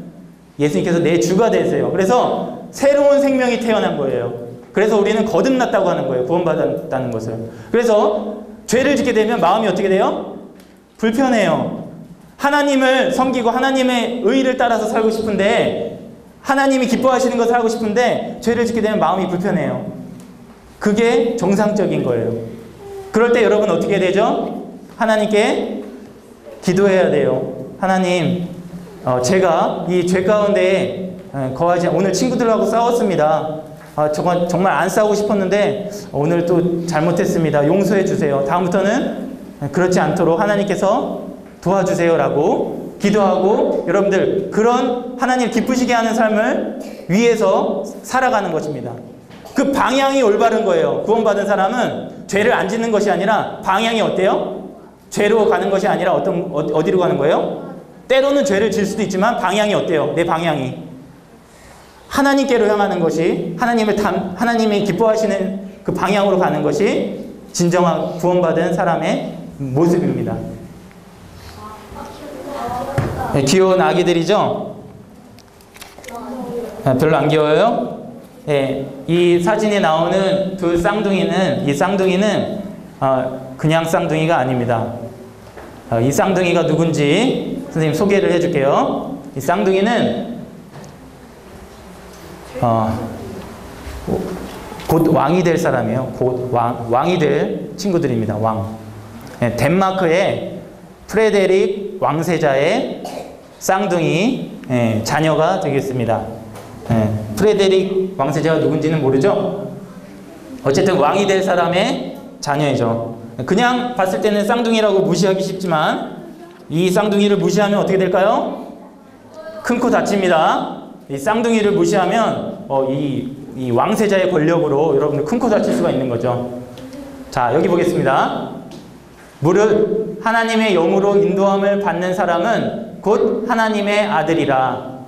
[SPEAKER 1] 예수님께서 내 주가 되세요. 그래서 새로운 생명이 태어난 거예요. 그래서 우리는 거듭났다고 하는 거예요. 구원받았다는 것을. 그래서 죄를 짓게 되면 마음이 어떻게 돼요? 불편해요. 하나님을 섬기고 하나님의 의를 따라서 살고 싶은데 하나님이 기뻐하시는 것을 하고 싶은데 죄를 짓게 되면 마음이 불편해요. 그게 정상적인 거예요. 그럴 때 여러분 어떻게 되죠? 하나님께 기도해야 돼요. 하나님, 제가 이 죄 가운데 거하지 오늘 친구들하고 싸웠습니다. 정말 안 싸우고 싶었는데 오늘 또 잘못했습니다. 용서해 주세요. 다음부터는 그렇지 않도록 하나님께서 도와주세요라고 기도하고 여러분들 그런 하나님 기쁘시게 하는 삶을 위해서 살아가는 것입니다. 그 방향이 올바른 거예요. 구원받은 사람은 죄를 안 짓는 것이 아니라 방향이 어때요? 죄로 가는 것이 아니라 어디로 가는 거예요? 때로는 죄를 질 수도 있지만 방향이 어때요? 내 방향이 하나님께로 향하는 것이 하나님이 기뻐하시는 그 방향으로 가는 것이 진정한 구원받은 사람의 모습입니다. 네, 귀여운 아기들이죠? 별로 안 귀여워요? 네, 이 사진에 나오는 두 쌍둥이는 그냥 쌍둥이가 아닙니다. 이 쌍둥이가 누군지 선생님 소개를 해줄게요. 이 쌍둥이는 곧 왕이 될 사람이에요. 곧 왕이 될 친구들입니다. 왕. 네, 덴마크의 프레데릭 왕세자의 쌍둥이 자녀가 되겠습니다. 프레데릭 왕세자가 누군지는 모르죠? 어쨌든 왕이 될 사람의 자녀이죠. 그냥 봤을 때는 쌍둥이라고 무시하기 쉽지만 이 쌍둥이를 무시하면 어떻게 될까요? 큰 코 다칩니다. 이 쌍둥이를 무시하면 이 왕세자의 권력으로 여러분들 큰 코 다칠 수가 있는 거죠. 자, 여기 보겠습니다. 무릇 하나님의 영으로 인도함을 받는 사람은 곧 하나님의 아들이라.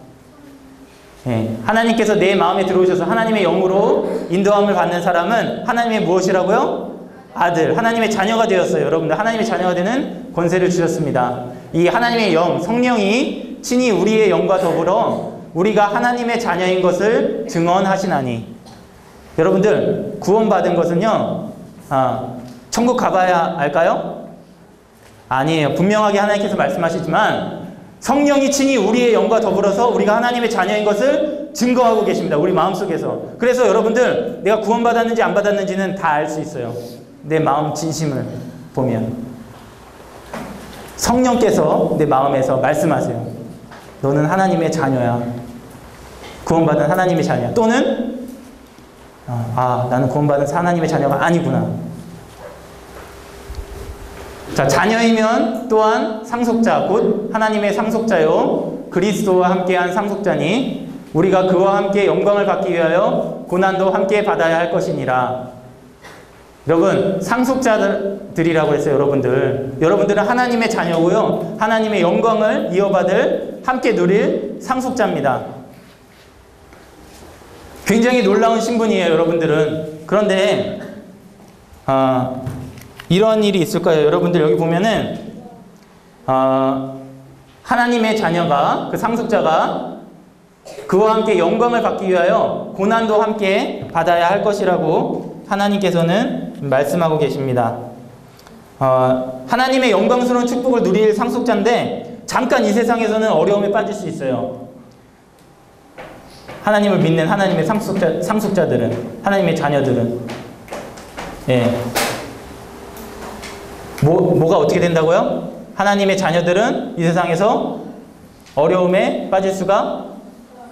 [SPEAKER 1] 하나님께서 내 마음에 들어오셔서 하나님의 영으로 인도함을 받는 사람은 하나님의 무엇이라고요? 아들, 하나님의 자녀가 되었어요. 여러분들 하나님의 자녀가 되는 권세를 주셨습니다. 이 하나님의 영, 성령이 친히 우리의 영과 더불어 우리가 하나님의 자녀인 것을 증언하시나니. 여러분들 구원받은 것은요, 천국 가봐야 알까요? 아니에요. 분명하게 하나님께서 말씀하시지만 성령이 친히 우리의 영과 더불어서 우리가 하나님의 자녀인 것을 증거하고 계십니다. 우리 마음속에서. 그래서 여러분들 내가 구원받았는지 안 받았는지는 다 알 수 있어요. 내 마음 진심을 보면. 성령께서 내 마음에서 말씀하세요. 너는 하나님의 자녀야. 구원받은 하나님의 자녀야. 또는 나는 구원받은 하나님의 자녀가 아니구나. 자, 자녀이면 또한 상속자, 곧 하나님의 상속자요 그리스도와 함께한 상속자니 우리가 그와 함께 영광을 받기 위하여 고난도 함께 받아야 할 것이니라. 여러분, 상속자들이라고 했어요. 여러분들은 하나님의 자녀고요, 하나님의 영광을 이어받을, 함께 누릴 상속자입니다. 굉장히 놀라운 신분이에요, 여러분들은. 그런데 이런 일이 있을 거예요. 여러분들 여기 보면은 하나님의 자녀가, 그 상속자가 그와 함께 영광을 받기 위하여 고난도 함께 받아야 할 것이라고 하나님께서는 말씀하고 계십니다. 하나님의 영광스러운 축복을 누릴 상속자인데 잠깐 이 세상에서는 어려움에 빠질 수 있어요. 하나님을 믿는 하나님의 상속자들은, 하나님의 자녀들은. 뭐가 어떻게 된다고요? 하나님의 자녀들은 이 세상에서 어려움에 빠질 수가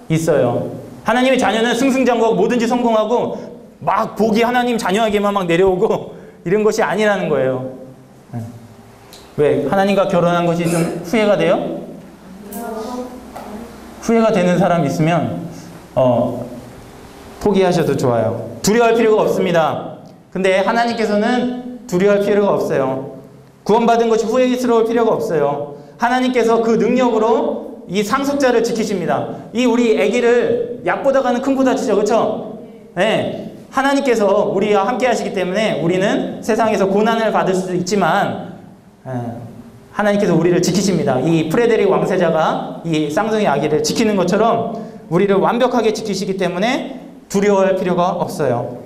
[SPEAKER 1] 있어요. 하나님의 자녀는 승승장구하고 뭐든지 성공하고 막 복이 하나님 자녀에게만 막 내려오고 이런 것이 아니라는 거예요. 왜? 하나님과 결혼한 것이 좀 후회가 돼요? 후회가 되는 사람 있으면 포기하셔도 좋아요. 두려워할 필요가 없습니다. 근데 하나님께서는 두려워할 필요가 없어요. 구원받은 것이 후회스러울 필요가 없어요. 하나님께서 그 능력으로 이 상속자를 지키십니다. 이 우리 아기를 약보다가는 큰 코 다치죠, 그렇죠? 네. 하나님께서 우리와 함께 하시기 때문에 우리는 세상에서 고난을 받을 수도 있지만 하나님께서 우리를 지키십니다. 이 프레데릭 왕세자가 이 쌍둥이 아기를 지키는 것처럼 우리를 완벽하게 지키시기 때문에 두려워할 필요가 없어요.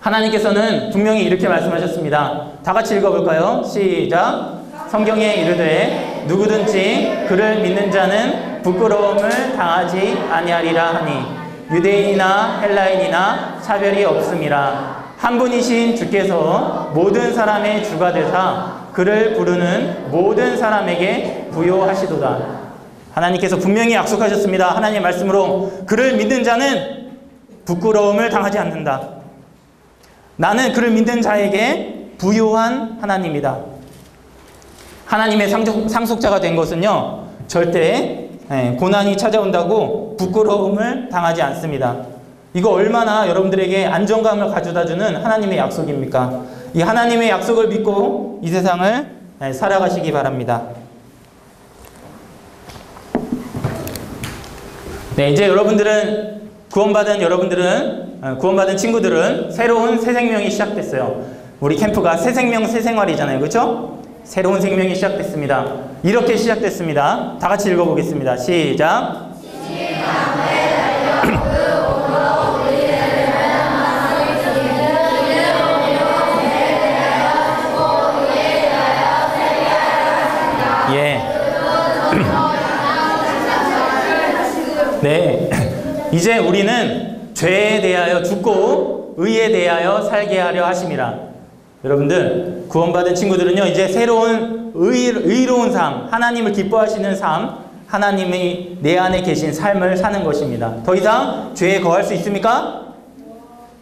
[SPEAKER 1] 하나님께서는 분명히 이렇게 말씀하셨습니다. 다 같이 읽어볼까요? 시작. 성경에 이르되 누구든지 그를 믿는 자는 부끄러움을 당하지 아니하리라 하니 유대인이나 헬라인이나 차별이 없음이라. 한 분이신 주께서 모든 사람의 주가 되사 그를 부르는 모든 사람에게 부요하시도다. 하나님께서 분명히 약속하셨습니다. 하나님의 말씀으로 그를 믿는 자는 부끄러움을 당하지 않는다. 나는 그를 믿는 자에게 부요한 하나님이다. 하나님의 상속자가 된 것은요, 절대 고난이 찾아온다고 부끄러움을 당하지 않습니다. 이거 얼마나 여러분들에게 안정감을 가져다주는 하나님의 약속입니까? 이 하나님의 약속을 믿고 이 세상을 살아가시기 바랍니다. 네, 이제 구원받은 친구들은 새로운 새 생명이 시작됐어요. 우리 캠프가 새 생명, 새 생활이잖아요. 그렇죠? 새로운 생명이 시작됐습니다. 이렇게 시작됐습니다. 다 같이 읽어보겠습니다. 시작. 예. 이제 우리는 죄에 대하여 죽고 의에 대하여 살게 하려 하심이라. 여러분들 구원받은 친구들은요 이제 새로운 의로운 삶, 하나님을 기뻐하시는 삶, 하나님이 내 안에 계신 삶을 사는 것입니다. 더 이상 죄에 거할 수 있습니까?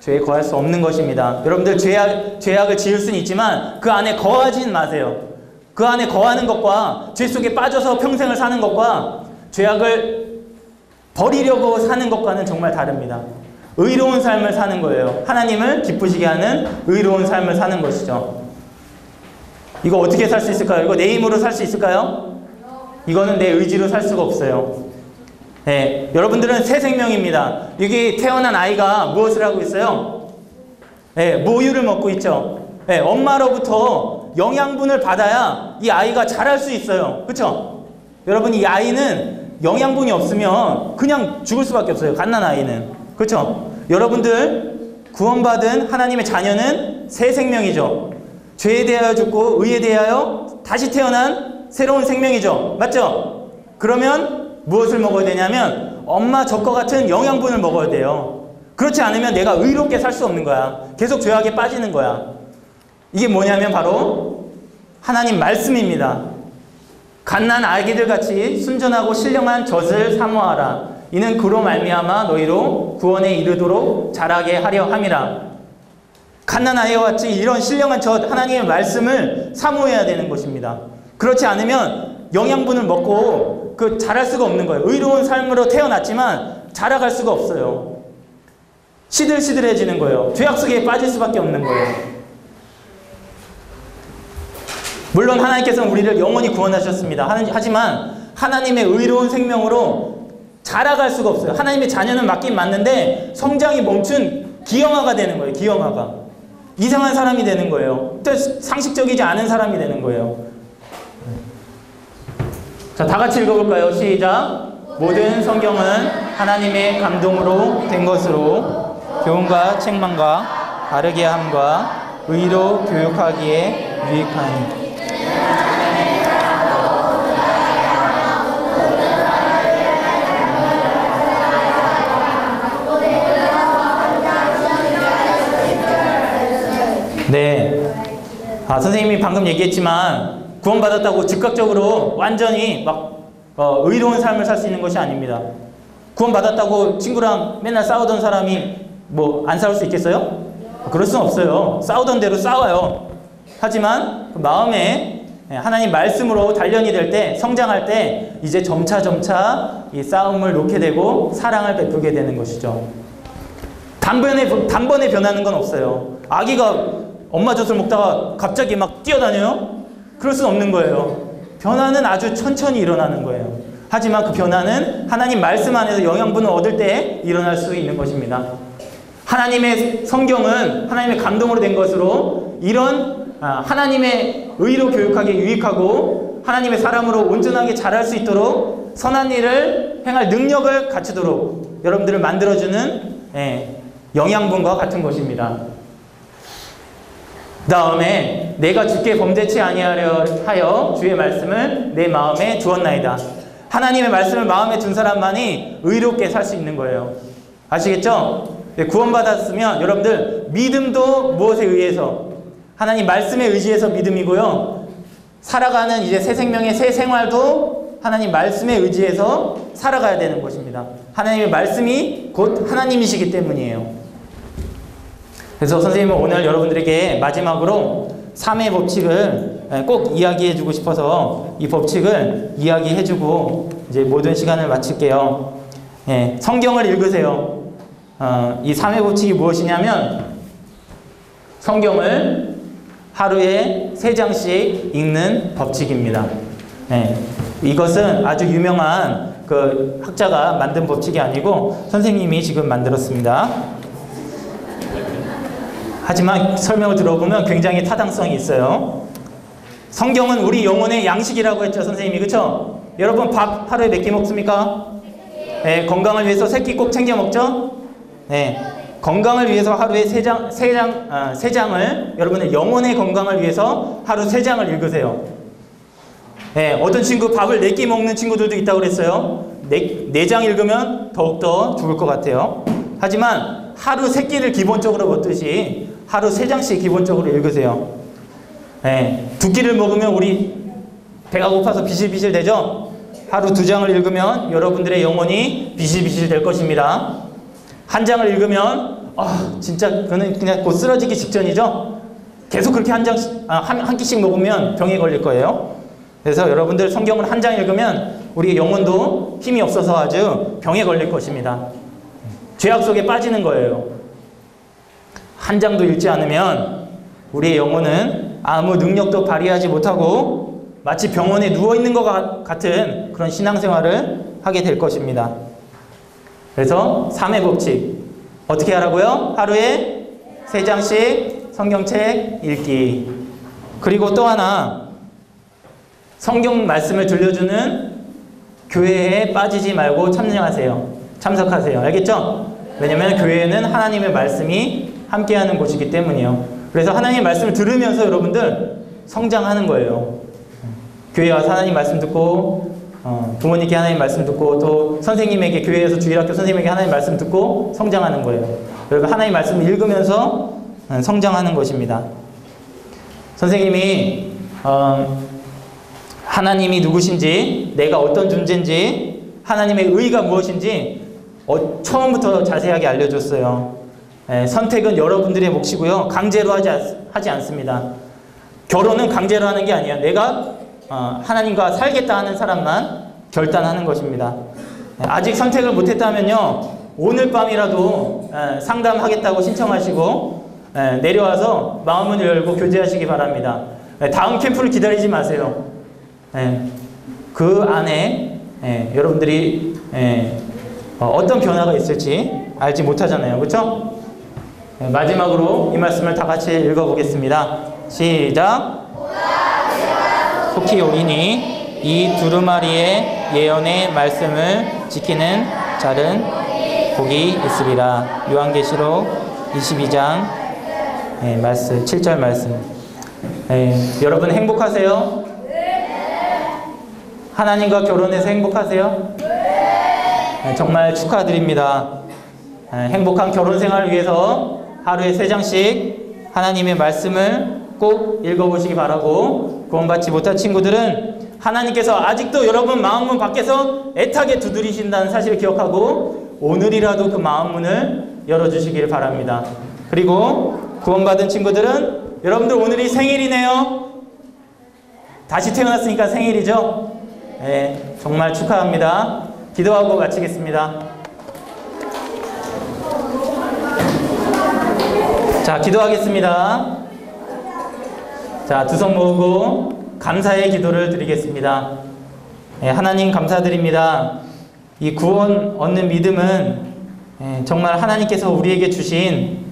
[SPEAKER 1] 죄에 거할 수 없는 것입니다. 여러분들 죄악을 지을 수는 있지만 그 안에 거하진 마세요. 그 안에 거하는 것과 죄 속에 빠져서 평생을 사는 것과 죄악을 버리려고 사는 것과는 정말 다릅니다. 의로운 삶을 사는 거예요. 하나님을 기쁘시게 하는 의로운 삶을 사는 것이죠. 이거 어떻게 살 수 있을까요? 이거 내 힘으로 살 수 있을까요? 이거는 내 의지로 살 수가 없어요. 네, 여러분들은 새 생명입니다. 여기 태어난 아이가 무엇을 하고 있어요? 네, 모유를 먹고 있죠. 네, 엄마로부터 영양분을 받아야 이 아이가 자랄 수 있어요. 그렇죠? 여러분 이 아이는 영양분이 없으면 그냥 죽을 수밖에 없어요. 갓난 아이는. 그렇죠? 여러분들 구원받은 하나님의 자녀는 새 생명이죠. 죄에 대하여 죽고 의에 대하여 다시 태어난 새로운 생명이죠. 맞죠? 그러면 무엇을 먹어야 되냐면 엄마 젖과 같은 영양분을 먹어야 돼요. 그렇지 않으면 내가 의롭게 살 수 없는 거야. 계속 죄악에 빠지는 거야. 이게 뭐냐면 바로 하나님 말씀입니다. 갓난 아기들 같이 순전하고 신령한 젖을 사모하라. 이는 그로 말미암아 너희로 구원에 이르도록 자라게 하려 함이라. 갓난 아이와 같이 이런 신령한 젖 하나님의 말씀을 사모해야 되는 것입니다. 그렇지 않으면 영양분을 먹고 자랄 수가 없는 거예요. 의로운 삶으로 태어났지만 자라갈 수가 없어요. 시들시들해지는 거예요. 죄악 속에 빠질 수밖에 없는 거예요. 물론 하나님께서는 우리를 영원히 구원하셨습니다. 하지만 하나님의 의로운 생명으로 자라갈 수가 없어요. 하나님의 자녀는 맞긴 맞는데 성장이 멈춘 기형아가 되는 거예요. 기형아가. 이상한 사람이 되는 거예요. 상식적이지 않은 사람이 되는 거예요. 자, 다 같이 읽어볼까요? 시작. 모든 성경은 하나님의 감동으로 된 것으로 교훈과 책망과 바르게 함과 의로 교육하기에 유익하니. 네. 선생님이 방금 얘기했지만 구원받았다고 즉각적으로 완전히 의로운 삶을 살 수 있는 것이 아닙니다. 구원받았다고 친구랑 맨날 싸우던 사람이 안 싸울 수 있겠어요? 그럴 수는 없어요. 싸우던 대로 싸워요. 하지만 그 마음에 하나님 말씀으로 단련이 될 때, 성장할 때 이제 점차 이 싸움을 놓게 되고 사랑을 베푸게 되는 것이죠. 단번에 변하는 건 없어요. 아기가 엄마 젖을 먹다가 갑자기 막 뛰어다녀요? 그럴 수는 없는 거예요. 변화는 아주 천천히 일어나는 거예요. 하지만 그 변화는 하나님 말씀 안에서 영양분을 얻을 때 일어날 수 있는 것입니다. 하나님의 성경은 하나님의 감동으로 된 것으로 이런 하나님의 의로 교육하기에 유익하고 하나님의 사람으로 온전하게 자랄 수 있도록 선한 일을 행할 능력을 갖추도록 여러분들을 만들어주는 영양분과 같은 것입니다. 그 다음에 내가 주께 범죄치 아니하려 하여 주의 말씀을 내 마음에 두었나이다. 하나님의 말씀을 마음에 둔 사람만이 의롭게 살 수 있는 거예요. 아시겠죠? 구원받았으면 여러분들 믿음도 무엇에 의해서? 하나님 말씀에 의지해서 믿음이고요. 살아가는 이제 새 생명의 새 생활도 하나님 말씀에 의지해서 살아가야 되는 것입니다. 하나님의 말씀이 곧 하나님이시기 때문이에요. 그래서 선생님은 오늘 여러분들에게 마지막으로 3의 법칙을 꼭 이야기해 주고 싶어서 이 법칙을 이야기해 주고 이제 모든 시간을 마칠게요. 성경을 읽으세요. 이 3의 법칙이 무엇이냐면 성경을 하루에 3장씩 읽는 법칙입니다. 이것은 아주 유명한 그 학자가 만든 법칙이 아니고 선생님이 지금 만들었습니다. 하지만 설명을 들어보면 굉장히 타당성이 있어요. 성경은 우리 영혼의 양식이라고 했죠, 선생님이. 그렇죠? 여러분 밥 하루에 몇 끼 먹습니까? 네, 건강을 위해서 3끼 꼭 챙겨 먹죠? 네, 건강을 위해서 하루에 3장을 여러분의 영혼의 건강을 위해서 하루 3장을 읽으세요. 네, 어떤 친구 밥을 4끼 먹는 친구들도 있다고 그랬어요. 네 장 읽으면 더욱더 죽을 것 같아요. 하지만 하루 3끼를 기본적으로 먹듯이 하루 3장씩 기본적으로 읽으세요. 네, 2끼를 먹으면 우리 배가 고파서 비실비실 되죠? 하루 2장을 읽으면 여러분들의 영혼이 비실비실 될 것입니다. 1장을 읽으면 진짜 그는 그냥 곧 쓰러지기 직전이죠? 계속 그렇게 한 끼씩 먹으면 병에 걸릴 거예요. 그래서 여러분들 성경을 1장 읽으면 우리 영혼도 힘이 없어서 아주 병에 걸릴 것입니다. 죄악 속에 빠지는 거예요. 1장도 읽지 않으면 우리의 영혼은 아무 능력도 발휘하지 못하고 마치 병원에 누워있는 것 같은 그런 신앙생활을 하게 될 것입니다. 그래서 3의 법칙 어떻게 하라고요? 하루에 3장씩 성경책 읽기. 그리고 또 하나, 성경 말씀을 들려주는 교회에 빠지지 말고 참석하세요. 알겠죠? 왜냐면 교회는 하나님의 말씀이 함께하는 곳이기 때문이에요. 그래서 하나님의 말씀을 들으면서 여러분들 성장하는 거예요. 교회 와서 하나님 말씀 듣고 부모님께 하나님 말씀 듣고 또 선생님에게, 교회에서 주일학교 선생님에게 하나님 말씀 듣고 성장하는 거예요. 여러분 하나님 말씀을 읽으면서 성장하는 것입니다. 선생님이 하나님이 누구신지, 내가 어떤 존재인지, 하나님의 의의가 무엇인지 처음부터 자세하게 알려줬어요. 선택은 여러분들의 몫이고요. 강제로 하지 않습니다. 결혼은 강제로 하는 게 아니에요. 내가 하나님과 살겠다 하는 사람만 결단하는 것입니다. 아직 선택을 못했다면요, 오늘 밤이라도 상담하겠다고 신청하시고 내려와서 마음을 열고 교제하시기 바랍니다. 다음 캠프를 기다리지 마세요. 그 안에 여러분들이 어떤 변화가 있을지 알지 못하잖아요. 그렇죠? 마지막으로 이 말씀을 다 같이 읽어보겠습니다. 시작. 속히 오리니 이 두루마리의 예언의 말씀을 지키는 자는 복이 있으리라. 요한계시록 22장 말씀 7절 말씀. 여러분 행복하세요? 하나님과 결혼해서 행복하세요? 정말 축하드립니다. 행복한 결혼 생활을 위해서 하루에 3장씩 하나님의 말씀을 꼭 읽어보시기 바라고, 구원받지 못한 친구들은 하나님께서 아직도 여러분 마음문 밖에서 애타게 두드리신다는 사실을 기억하고 오늘이라도 그 마음문을 열어주시기를 바랍니다. 그리고 구원받은 친구들은 여러분들 오늘이 생일이네요. 다시 태어났으니까 생일이죠? 정말 축하합니다. 기도하고 마치겠습니다. 자, 기도하겠습니다. 자, 두 손 모으고 감사의 기도를 드리겠습니다. 하나님 감사드립니다. 이 구원 얻는 믿음은 정말 하나님께서 우리에게 주신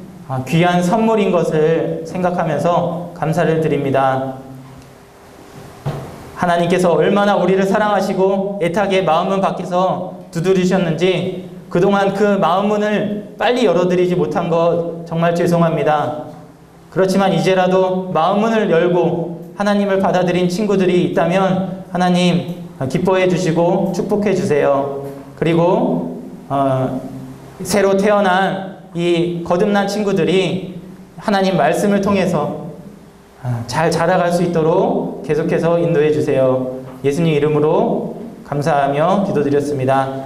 [SPEAKER 1] 귀한 선물인 것을 생각하면서 감사를 드립니다. 하나님께서 얼마나 우리를 사랑하시고 애타게 마음문 밖에서 두드리셨는지 그동안 그 마음문을 빨리 열어드리지 못한 것 정말 죄송합니다. 그렇지만 이제라도 마음문을 열고 하나님을 받아들인 친구들이 있다면 하나님 기뻐해 주시고 축복해 주세요. 그리고 새로 태어난 이 거듭난 친구들이 하나님 말씀을 통해서 잘 자라갈 수 있도록 계속해서 인도해 주세요. 예수님 이름으로 감사하며 기도드렸습니다.